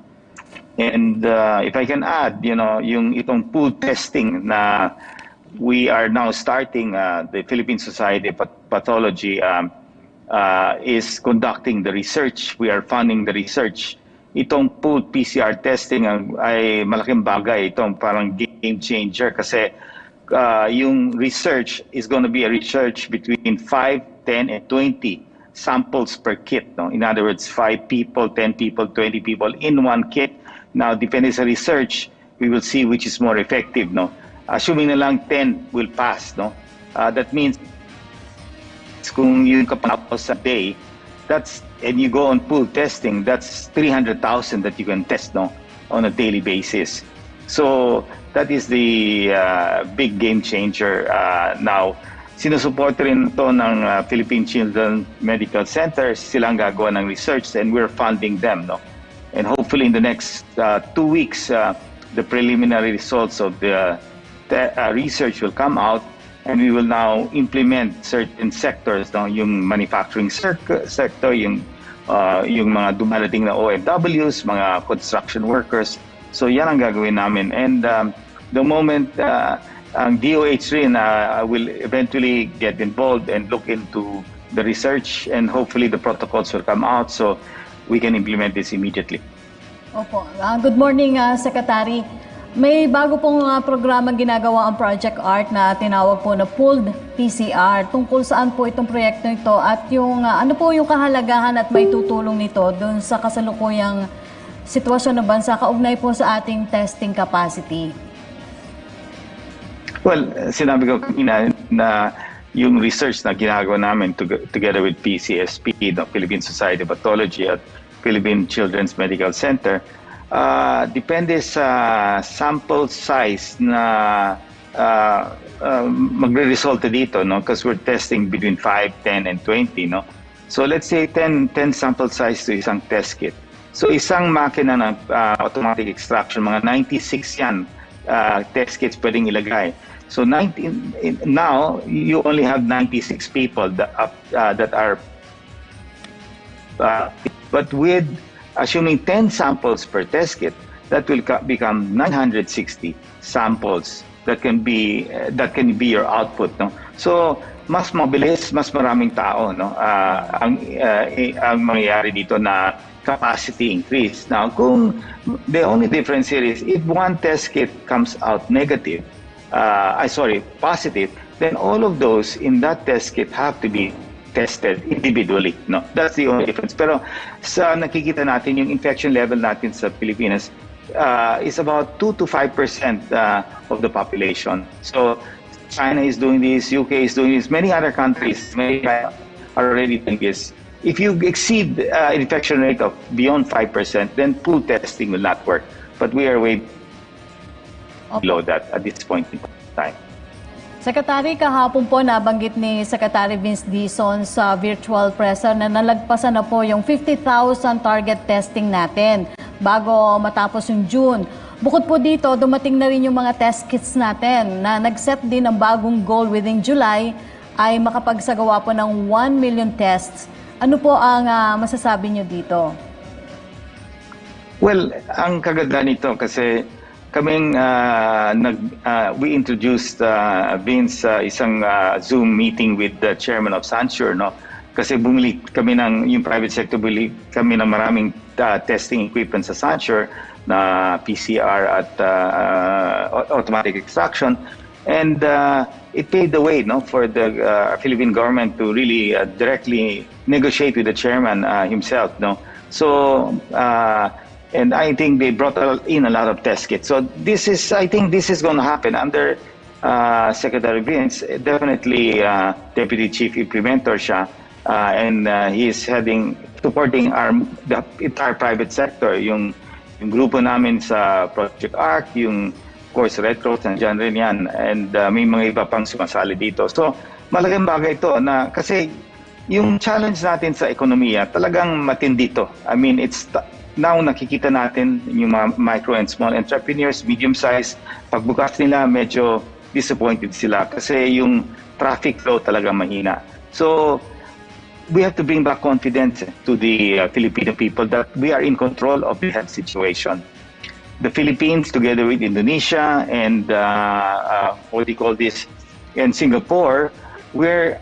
And if I can add, you know, yung itong pool testing na we are now starting, the Philippine Society of Pathology is conducting the research. We are funding the research. Itong pool PCR testing ay malaking bagay. Itong parang game changer kasi yung research is going to be a research between 5, 10, and 20 samples per kit. No? In other words, 5 people, 10 people, 20 people in one kit. Now, depending sa research, we will see which is more effective. No? Assuming na lang 10 will pass, no? That means kung yung kapapos a day, and you go on pool testing, that's 300,000 that you can test, no, on a daily basis. So that is the big game changer. Now, sinusuport rin ito ng Philippine Children Medical Center. Silang gagawa ng research and we're funding them, no? And hopefully in the next 2 weeks, the preliminary results of the research will come out, and we will now implement certain sectors, no? Yung manufacturing sector, yung mga dumarating na OFWs, mga construction workers. So yan ang gagawin namin. And the moment ang DOH rin will eventually get involved and look into the research, and hopefully the protocols will come out so we can implement this immediately. Opo. Good morning, Secretary. May bago pong programang ginagawa ang Project Art na tinawag po na Pooled PCR. Tungkol saan po itong proyekto ito at yung ano po yung kahalagahan at may tutulong nito doon sa kasalukuyang sitwasyon ng bansa kaugnay po sa ating testing capacity? Well, sinabi ko kanina na yung research na ginagawa namin together with PCSP, the Philippine Society of Pathology at Philippine Children's Medical Center, depende sa sample size na magre-resulta dito, no? Because we're testing between 5, 10, and 20, no? So let's say 10 sample size to isang test kit. So isang makina ng automatic extraction, mga 96 yan test kits pwedeng ilagay. So now, you only have 96 people that are, but with assuming 10 samples per test kit, that will become 960 samples that can be your output, no? So mas mabilis, mas maraming tao, no? Ang mangyayari dito na capacity increase. Now, the only difference here is if one test kit comes out negative, positive, then all of those in that test kit have to be tested individually, no? That's the only difference. Pero sa nakikita natin, yung infection level natin sa Pilipinas is about 2 to 5% of the population. So China is doing this, UK is doing this, many other countries are already doing this. If you exceed infection rate of beyond 5%, then pool testing will not work. But we are way below that at this point in time. Secretary, kahapon po nabanggit ni Secretary Vince Dizon sa virtual presser na nalagpasan na po yung 50,000 target testing natin bago matapos yung June. Bukod po dito, dumating na rin yung mga test kits natin na nag-set din ng bagong goal within July ay makapagsagawa po ng 1 million tests. Ano po ang masasabi nyo dito? Well, ang kaganda nito kasi kaming we introduced Vince isang Zoom meeting with the chairman of Sansure, no? Kasi bumili kami yung private sector, bumili kami ng maraming testing equipment sa Sansure na PCR at automatic extraction, and it paved the way, no, for the Philippine government to really directly negotiate with the chairman himself, no? So and I think they brought in a lot of test kits. So I think this is going to happen under Secretary Vince. Definitely Deputy Chief Implementer siya, and he is supporting the entire private sector. Yung grupo namin sa Project Arc, yung of course Red Cross, nandiyan rin yan, and may mga iba pang sumasali dito. So malaking bagay ito na kasi yung challenge natin sa ekonomiya talagang matindi to. I mean, now nakikita natin yung mga micro and small entrepreneurs, medium-sized, pagbukas nila medyo disappointed sila kasi yung traffic flow talaga mahina. So we have to bring back confidence to the Filipino people that we are in control of the health situation. The Philippines, together with Indonesia and what do you call this, and Singapore, we're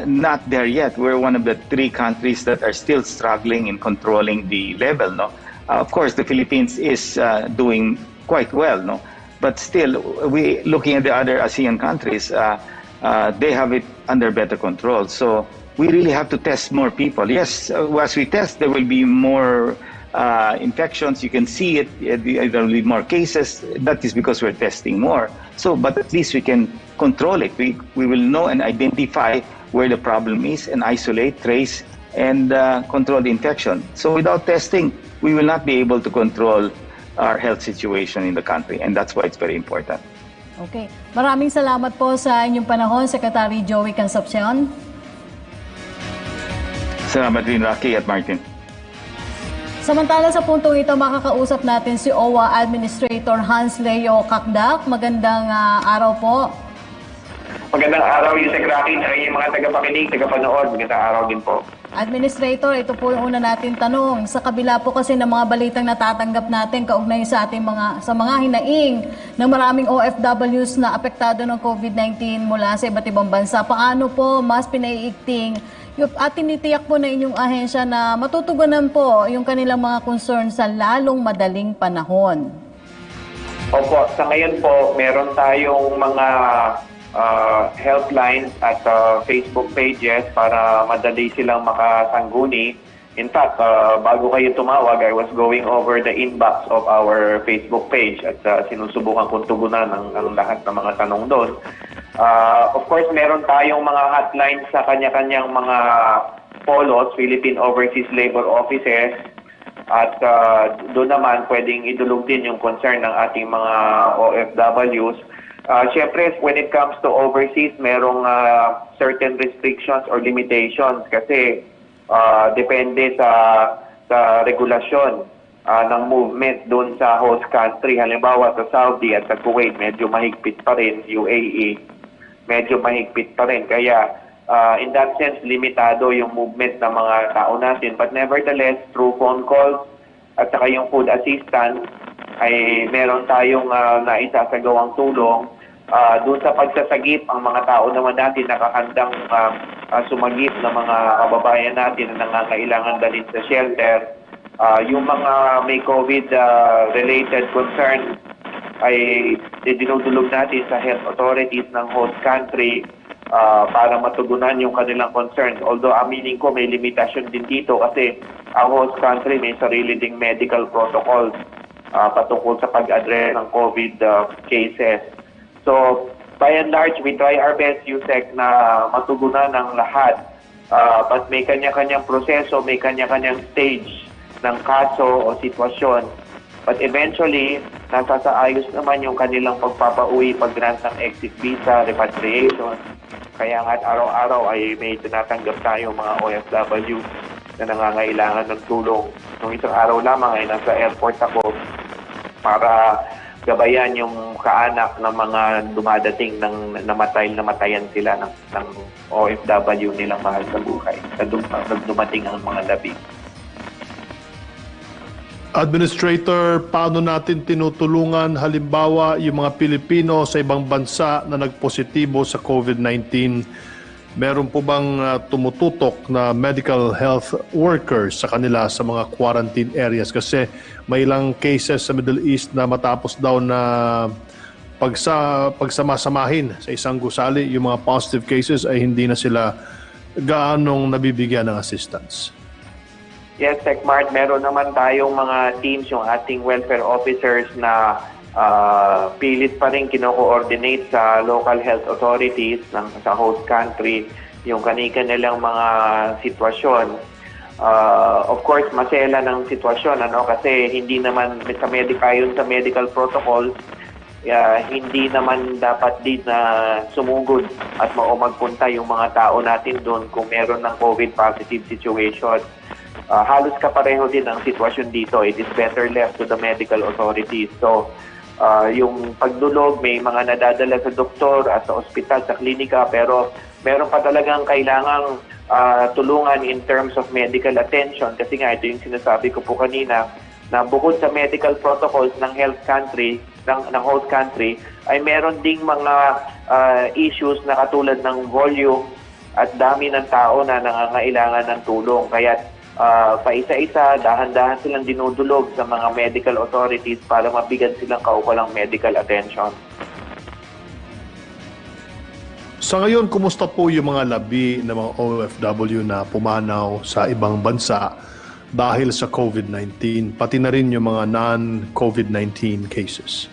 not there yet. We're one of the 3 countries that are still struggling in controlling the level, no? Of course, the Philippines is doing quite well, no? But still, looking at the other ASEAN countries, they have it under better control. So we really have to test more people. Yes, as we test, there will be more infections. You can see it. There will be more cases. That is because we're testing more. So, but at least we can control it. We will know and identify where the problem is and isolate, trace, and control the infection. So without testing, we will not be able to control our health situation in the country. And that's why it's very important. Okay. Maraming salamat po sa inyong panahon, Secretary Joey Concepcion. Salamat rin, Rocky at Martin. Samantala sa puntong ito, makakausap natin si OWA Administrator Hans Leo Kakdak. Magandang araw po. Magandang araw yung Secretary sa inyong mga tagapakinig, tagapanood. Magandang araw din po. Administrator, ito po yung una natin tanong. Sa kabila po kasi ng mga balitang natatanggap natin kaugnay sa ating mga hinaing ng maraming OFWs na apektado ng COVID-19 mula sa iba't ibang bansa, paano po mas pinaiigting at tinitiyak po na inyong ahensya na matutugunan po yung kanilang mga concern sa lalong madaling panahon? Opo, sa ngayon po, meron tayong mga helplines at Facebook pages para madali silang makasangguni. In fact, bago kayo tumawag, I was going over the inbox of our Facebook page at sinusubukan kong tugunan ang lahat ng mga tanong doon. Of course, meron tayong mga hotlines sa kanya-kanyang mga polos, Philippine Overseas Labor Offices, at doon naman pwedeng idulog din yung concern ng ating mga OFWs. Siyempre, when it comes to overseas, merong certain restrictions or limitations kasi depende sa regulasyon ng movement doon sa host country. Halimbawa sa Saudi at sa Kuwait, medyo mahigpit pa rin. UAE, medyo mahigpit pa rin. Kaya in that sense, limitado yung movement ng mga tao natin. But nevertheless, through phone calls at saka yung food assistance, ay meron tayong naisasagawang tulong. Doon sa pagsasagip, ang mga tao naman natin nakahandang sumagip ng mga kababayan natin na nangangailangan dalhin sa shelter. Yung mga may COVID-related concern ay dinudulog natin sa health authorities ng host country para matugunan yung kanilang concerns. Although aminin ko may limitasyon din dito kasi ang host country may sarili ding medical protocols patungkol sa pag-address ng COVID cases. So, by and large, we try our best, Yusek, na matugunan ng lahat. But may kanya-kanyang proseso, may kanya-kanyang stage ng kaso o sitwasyon. But eventually, nasasaayos naman yung kanilang pagpapauwi, pag-grant ng exit visa, repatriation. Kaya nga't araw-araw ay may tinatanggap tayo mga OFW na nangangailangan ng tulong. Nung isang araw lamang ay nasa airport ako para gabayan yung kaanak ng mga dumadating ng namatayan sila ng OFW nilang mahal sa buhay. Dumating ang mga labi. Administrator, paano natin tinutulungan halimbawa yung mga Pilipino sa ibang bansa na nagpositibo sa COVID-19? Meron po bang tumututok na medical health workers sa kanila sa mga quarantine areas? Kasi may ilang cases sa Middle East na matapos daw na pagsamasamahin sa isang gusali, yung mga positive cases ay hindi na sila gaanong nabibigyan ng assistance. Yes, Tekmart, meron naman tayong mga teams, yung ating welfare officers na pilit pa rin kino-coordinate sa local health authorities sa host country yung kanilang mga sitwasyon. Of course, masela ng sitwasyon kasi hindi naman sa medical protocols, hindi naman dapat din na sumugod at magpunta yung mga tao natin doon kung meron ng COVID positive situation. Halos kapareho din ang sitwasyon dito. It is better left to the medical authorities. So, yung pagdulog, may mga nadadala sa doktor, sa ospital, sa klinika, pero meron pa talagang kailangang tulungan in terms of medical attention. Kasi nga, ito yung sinasabi ko po kanina, na bukod sa medical protocols ng health country, ng host country, ay meron ding mga issues na katulad ng volume at dami ng tao na nangangailangan ng tulong. Kaya paisa-isa, dahan-dahan silang dinudulog sa mga medical authorities para mabigyan silang kaukulang medical attention. Sa ngayon, kumusta po yung mga labi ng mga OFW na pumanaw sa ibang bansa dahil sa COVID-19, pati na rin yung mga non-COVID-19 cases?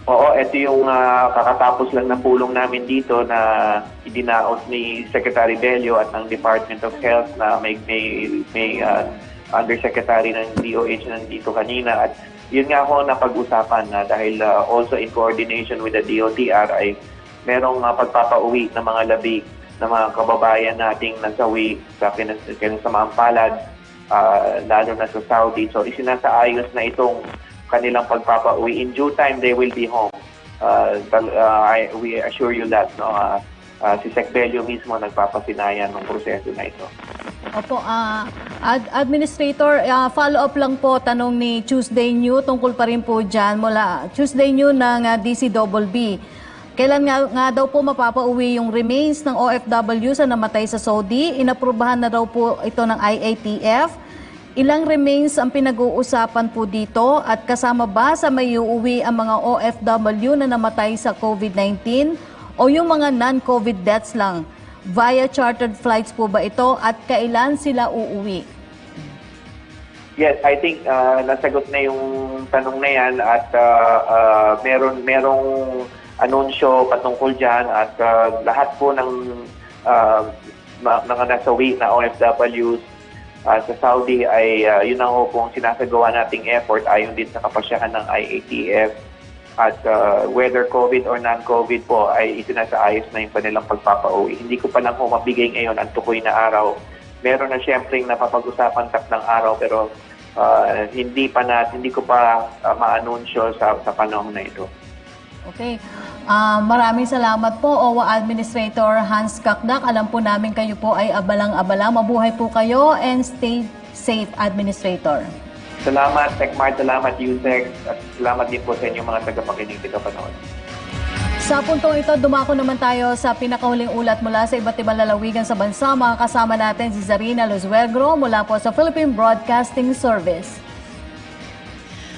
Oo, ito yung kakatapos lang na pulong namin dito na idinaos ni Secretary Bello at ng Department of Health na may Undersecretary ng DOH nandito kanina. At yun nga ako napag-usapan na dahil also in coordination with the DOTR ay merong pagpapauwi ng mga labi ng mga kababayan nating nasawi sa kinasamaang palad, lalo na sa Saudi. So isinasaayos na itong kanilang pagpapauwi. In due time, they will be home. We assure you that. Si Sec Bello mismo nagpapasinayan ng proseso na ito. Opo, Administrator, follow-up lang po tanong ni Tuesday New tungkol pa rin po dyan mula Tuesday New ng DCBB. Kailan nga daw po mapapauwi yung remains ng OFW sa namatay sa Saudi? Inaprubahan na daw po ito ng IATF. Ilang remains ang pinag-uusapan po dito at kasama ba sa may uuwi ang mga OFW na namatay sa COVID-19 o yung mga non-COVID deaths lang? Via chartered flights po ba ito at kailan sila uuwi? Yes, I think nasagot na yung tanong na yan at merong anunsyo patungkol dyan at lahat po ng mga nasawi na OFWs sa Saudi ay yun ang pong sinasagawa nating effort ayon din sa kapasyahan ng IATF at whether COVID or non-COVID po ay isinasaayos na yung kanilang pagpapauwi. Hindi ko pa lang mabigay ngayon ang tukoy na araw. Meron na siyempre napapag-usapan takdang araw pero hindi ko pa ma-anunsyo sa panahon na ito. Okay. Maraming salamat po, OWA Administrator Hans Kakdak. Alam po namin kayo po ay abalang-abala. Mabuhay po kayo and stay safe, Administrator. Salamat, Tekmar. Salamat, Yusek. At salamat din po sa inyong mga tagapakinig dito panood. Sa puntong ito, dumako naman tayo sa pinakahuling ulat mula sa iba't ibang lalawigan sa bansa. Mga kasama natin si Zarina Luzuegro mula po sa Philippine Broadcasting Service.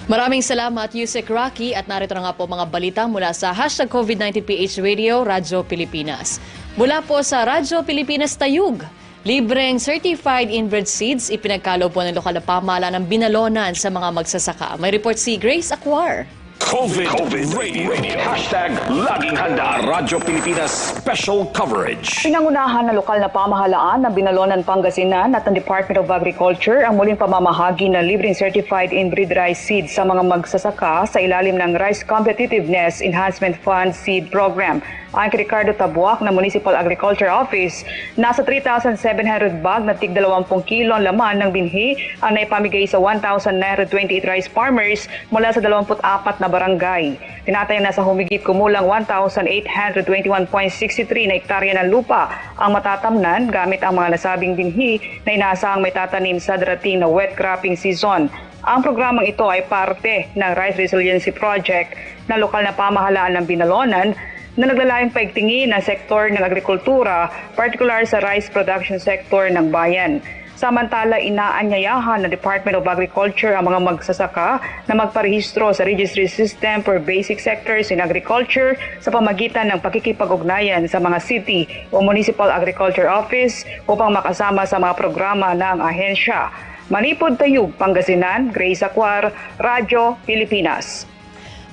Maraming salamat, Yusek Rocky, at narito na nga po mga balita mula sa hashtag COVID-19 PH Radio, Radyo Pilipinas. Mula po sa Radyo Pilipinas Tayug, libreng certified inbred seeds ipinagkalo po ng lokal na pamahalaan ng Binalonan sa mga magsasaka. May report si Grace Acquar. COVID Radio. Hashtag Laging Handa, Radyo Pilipinas Special Coverage. Pinangunahan ng lokal na pamahalaan ng Binalonan, Pangasinan at ng Department of Agriculture ang muling pamamahagi ng libreng certified inbred rice seeds sa mga magsasaka sa ilalim ng Rice Competitiveness Enhancement Fund Seed Program. Ayon kay Ricardo Tabuak ng Municipal Agriculture Office, nasa 3,700 bag na tig 20 kilo ang laman ng binhi ang naipamigay sa 1,928 rice farmers mula sa 24 na barangay. Tinatayang nasa humigit kumulang 1,821.63 na hektarya ng lupa ang matatamnan gamit ang mga nasabing binhi na inaasahang may tatanim sa darating na wet cropping season. Ang programang ito ay parte ng Rice Resiliency Project na lokal na pamahalaan ng Binalonan na naglalayong paigtingin ang sektor ng agrikultura, particular sa rice production sector ng bayan. Samantala, inaanyayahan ng Department of Agriculture ang mga magsasaka na magparehistro sa registry system for basic sectors in agriculture sa pamagitan ng pakikipag-ugnayan sa mga city o municipal agriculture office upang makasama sa mga programa ng ahensya. Manipod Tayug, Pangasinan, Grace Acquar, Radyo Pilipinas.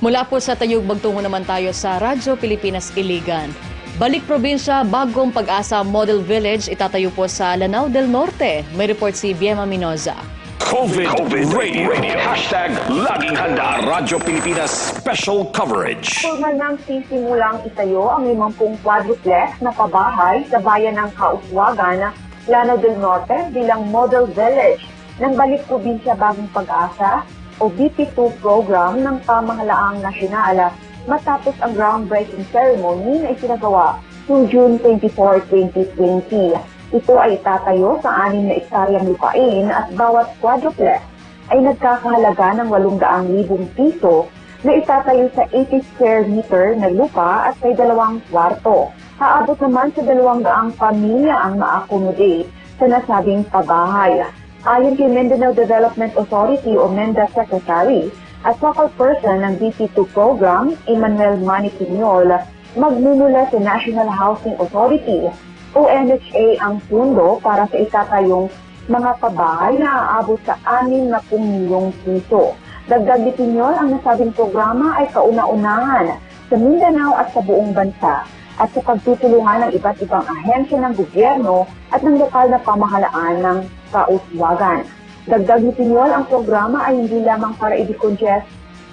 Mula po sa Tayug, magtungo naman tayo sa Radyo Pilipinas Iligan. Balik probinsya, bagong Pag-asa Model Village itatayo po sa Lanao del Norte. May report si Biema Minoza. COVID Radio. Hashtag Laging Handa, Radyo Pilipinas Special Coverage. Formal nang sisimulang itayo ang 50 quadruplex na pabahay sa bayan ng Kauswagan, Lanao del Norte bilang Model Village ng Balik Probinsya Bagong Pag-asa o BP2 program ng Pamahalaang Nasyonal matapos ang groundbreaking ceremony na isinagawa noong June 24, 2020. Ito ay tatayo sa 6 na ektaryang lupain at bawat quadruplex ay nagkakahalaga ng 800,000 piso na itatayo sa 80 square meter na lupa at may 2 kwarto. Haabot naman sa 200 pamilya ang ma-accommodate sa nasabing pabahay. Ayon kay Mindanao Development Authority o MENDA Secretary at focal person ng BP2 program, Emmanuel Manny Piñol, magmumula sa National Housing Authority o NHA ang pundo para sa itatayong mga pabahay na aabot sa 60 milyong piso. Dagdag ni Piñol, ang nasabing programa ay kauna-unahan sa Mindanao at sa buong bansa at sa pagtutulungan ng iba't ibang ahensya ng gobyerno at ng lokal na pamahalaan ng Kauswagan. Dagdag ni Piñol, ang programa ay hindi lamang para i-decongest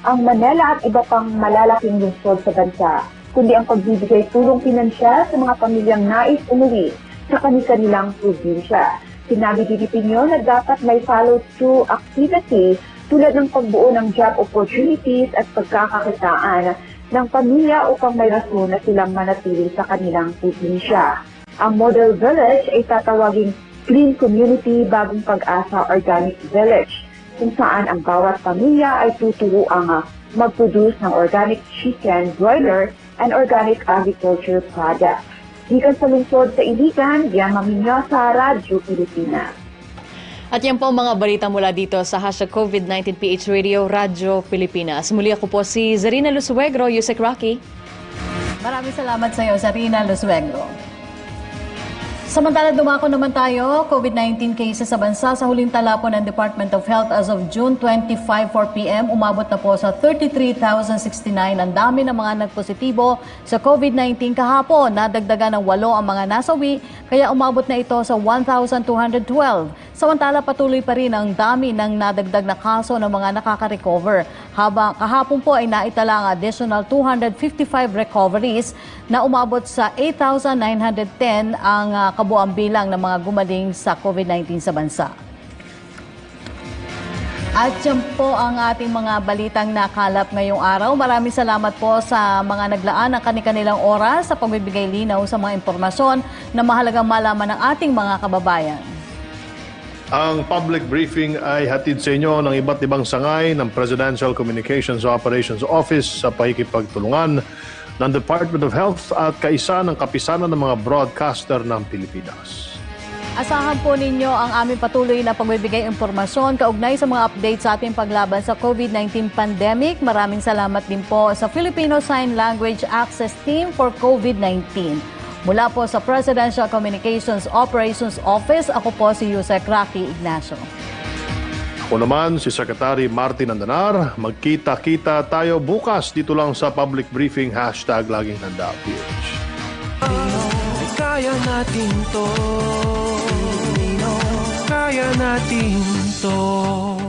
ang Manila at iba pang malalaking lungsod sa bansa, kundi ang pagbibigay tulong pinansyal sa mga pamilyang nais umuwi sa kanilang probinsya. Sinabi ni Piñol na dapat may follow-through activity tulad ng pagbuo ng job opportunities at pagkakakitaan ng pamilya upang may rason na silang manatili sa kanilang probinsya. Ang Model Village ay tatawaging Clean Community Bagong Pag-asa Organic Village, kung saan ang bawat pamilya ay tuturuang mag-produce ng organic chicken, broiler, and organic agriculture products. Gikan sa lungsod sa Iligan, Biama Minyosa, Radyo Pilipinas. At yan po ang mga balita mula dito sa hashtag COVID-19 PH Radio, Radyo Pilipinas. Muli ako po si Zarina Lusuegro, Yusek Rocky. Maraming salamat sa iyo, Zarina Lusuegro. Samantala, dumako naman tayo, COVID-19 cases sa bansa. Sa huling tala po ng Department of Health as of June 25, 4 p.m., umabot na po sa 33,069. Ang dami ng mga nagpositibo sa COVID-19 kahapon. Nadagdagan ng 8 ang mga nasawi, kaya umabot na ito sa 1,212. Samantala, patuloy pa rin ang dami ng nadagdag na kaso ng mga nakaka-recover. Habang kahapon po ay naitala ang additional 255 recoveries na umabot sa 8,910 ang kabuang bilang ng mga gumaling sa COVID-19 sa bansa. At yan po ang ating mga balitang nakalap ngayong araw. Maraming salamat po sa mga naglaan ng kanilang oras sa pagbibigay linaw sa mga impormasyon na mahalagang malaman ng ating mga kababayan. Ang public briefing ay hatid sa inyo ng iba't ibang sangay ng Presidential Communications Operations Office sa pakikipagtulungan ng Department of Health at kaisa ng kapisanan ng mga broadcaster ng Pilipinas. Asahan po ninyo ang aming patuloy na pagbibigay impormasyon kaugnay sa mga updates sa ating paglaban sa COVID-19 pandemic. Maraming salamat din po sa Filipino Sign Language Access Team for COVID-19. Mula po sa Presidential Communications Operations Office, ako po si Yusek Rocky Ignacio. Ako naman si Secretary Martin Andanar. Magkita-kita tayo bukas dito lang sa public briefing hashtag Laging Handa PH. Kaya natin to. Kaya natin to.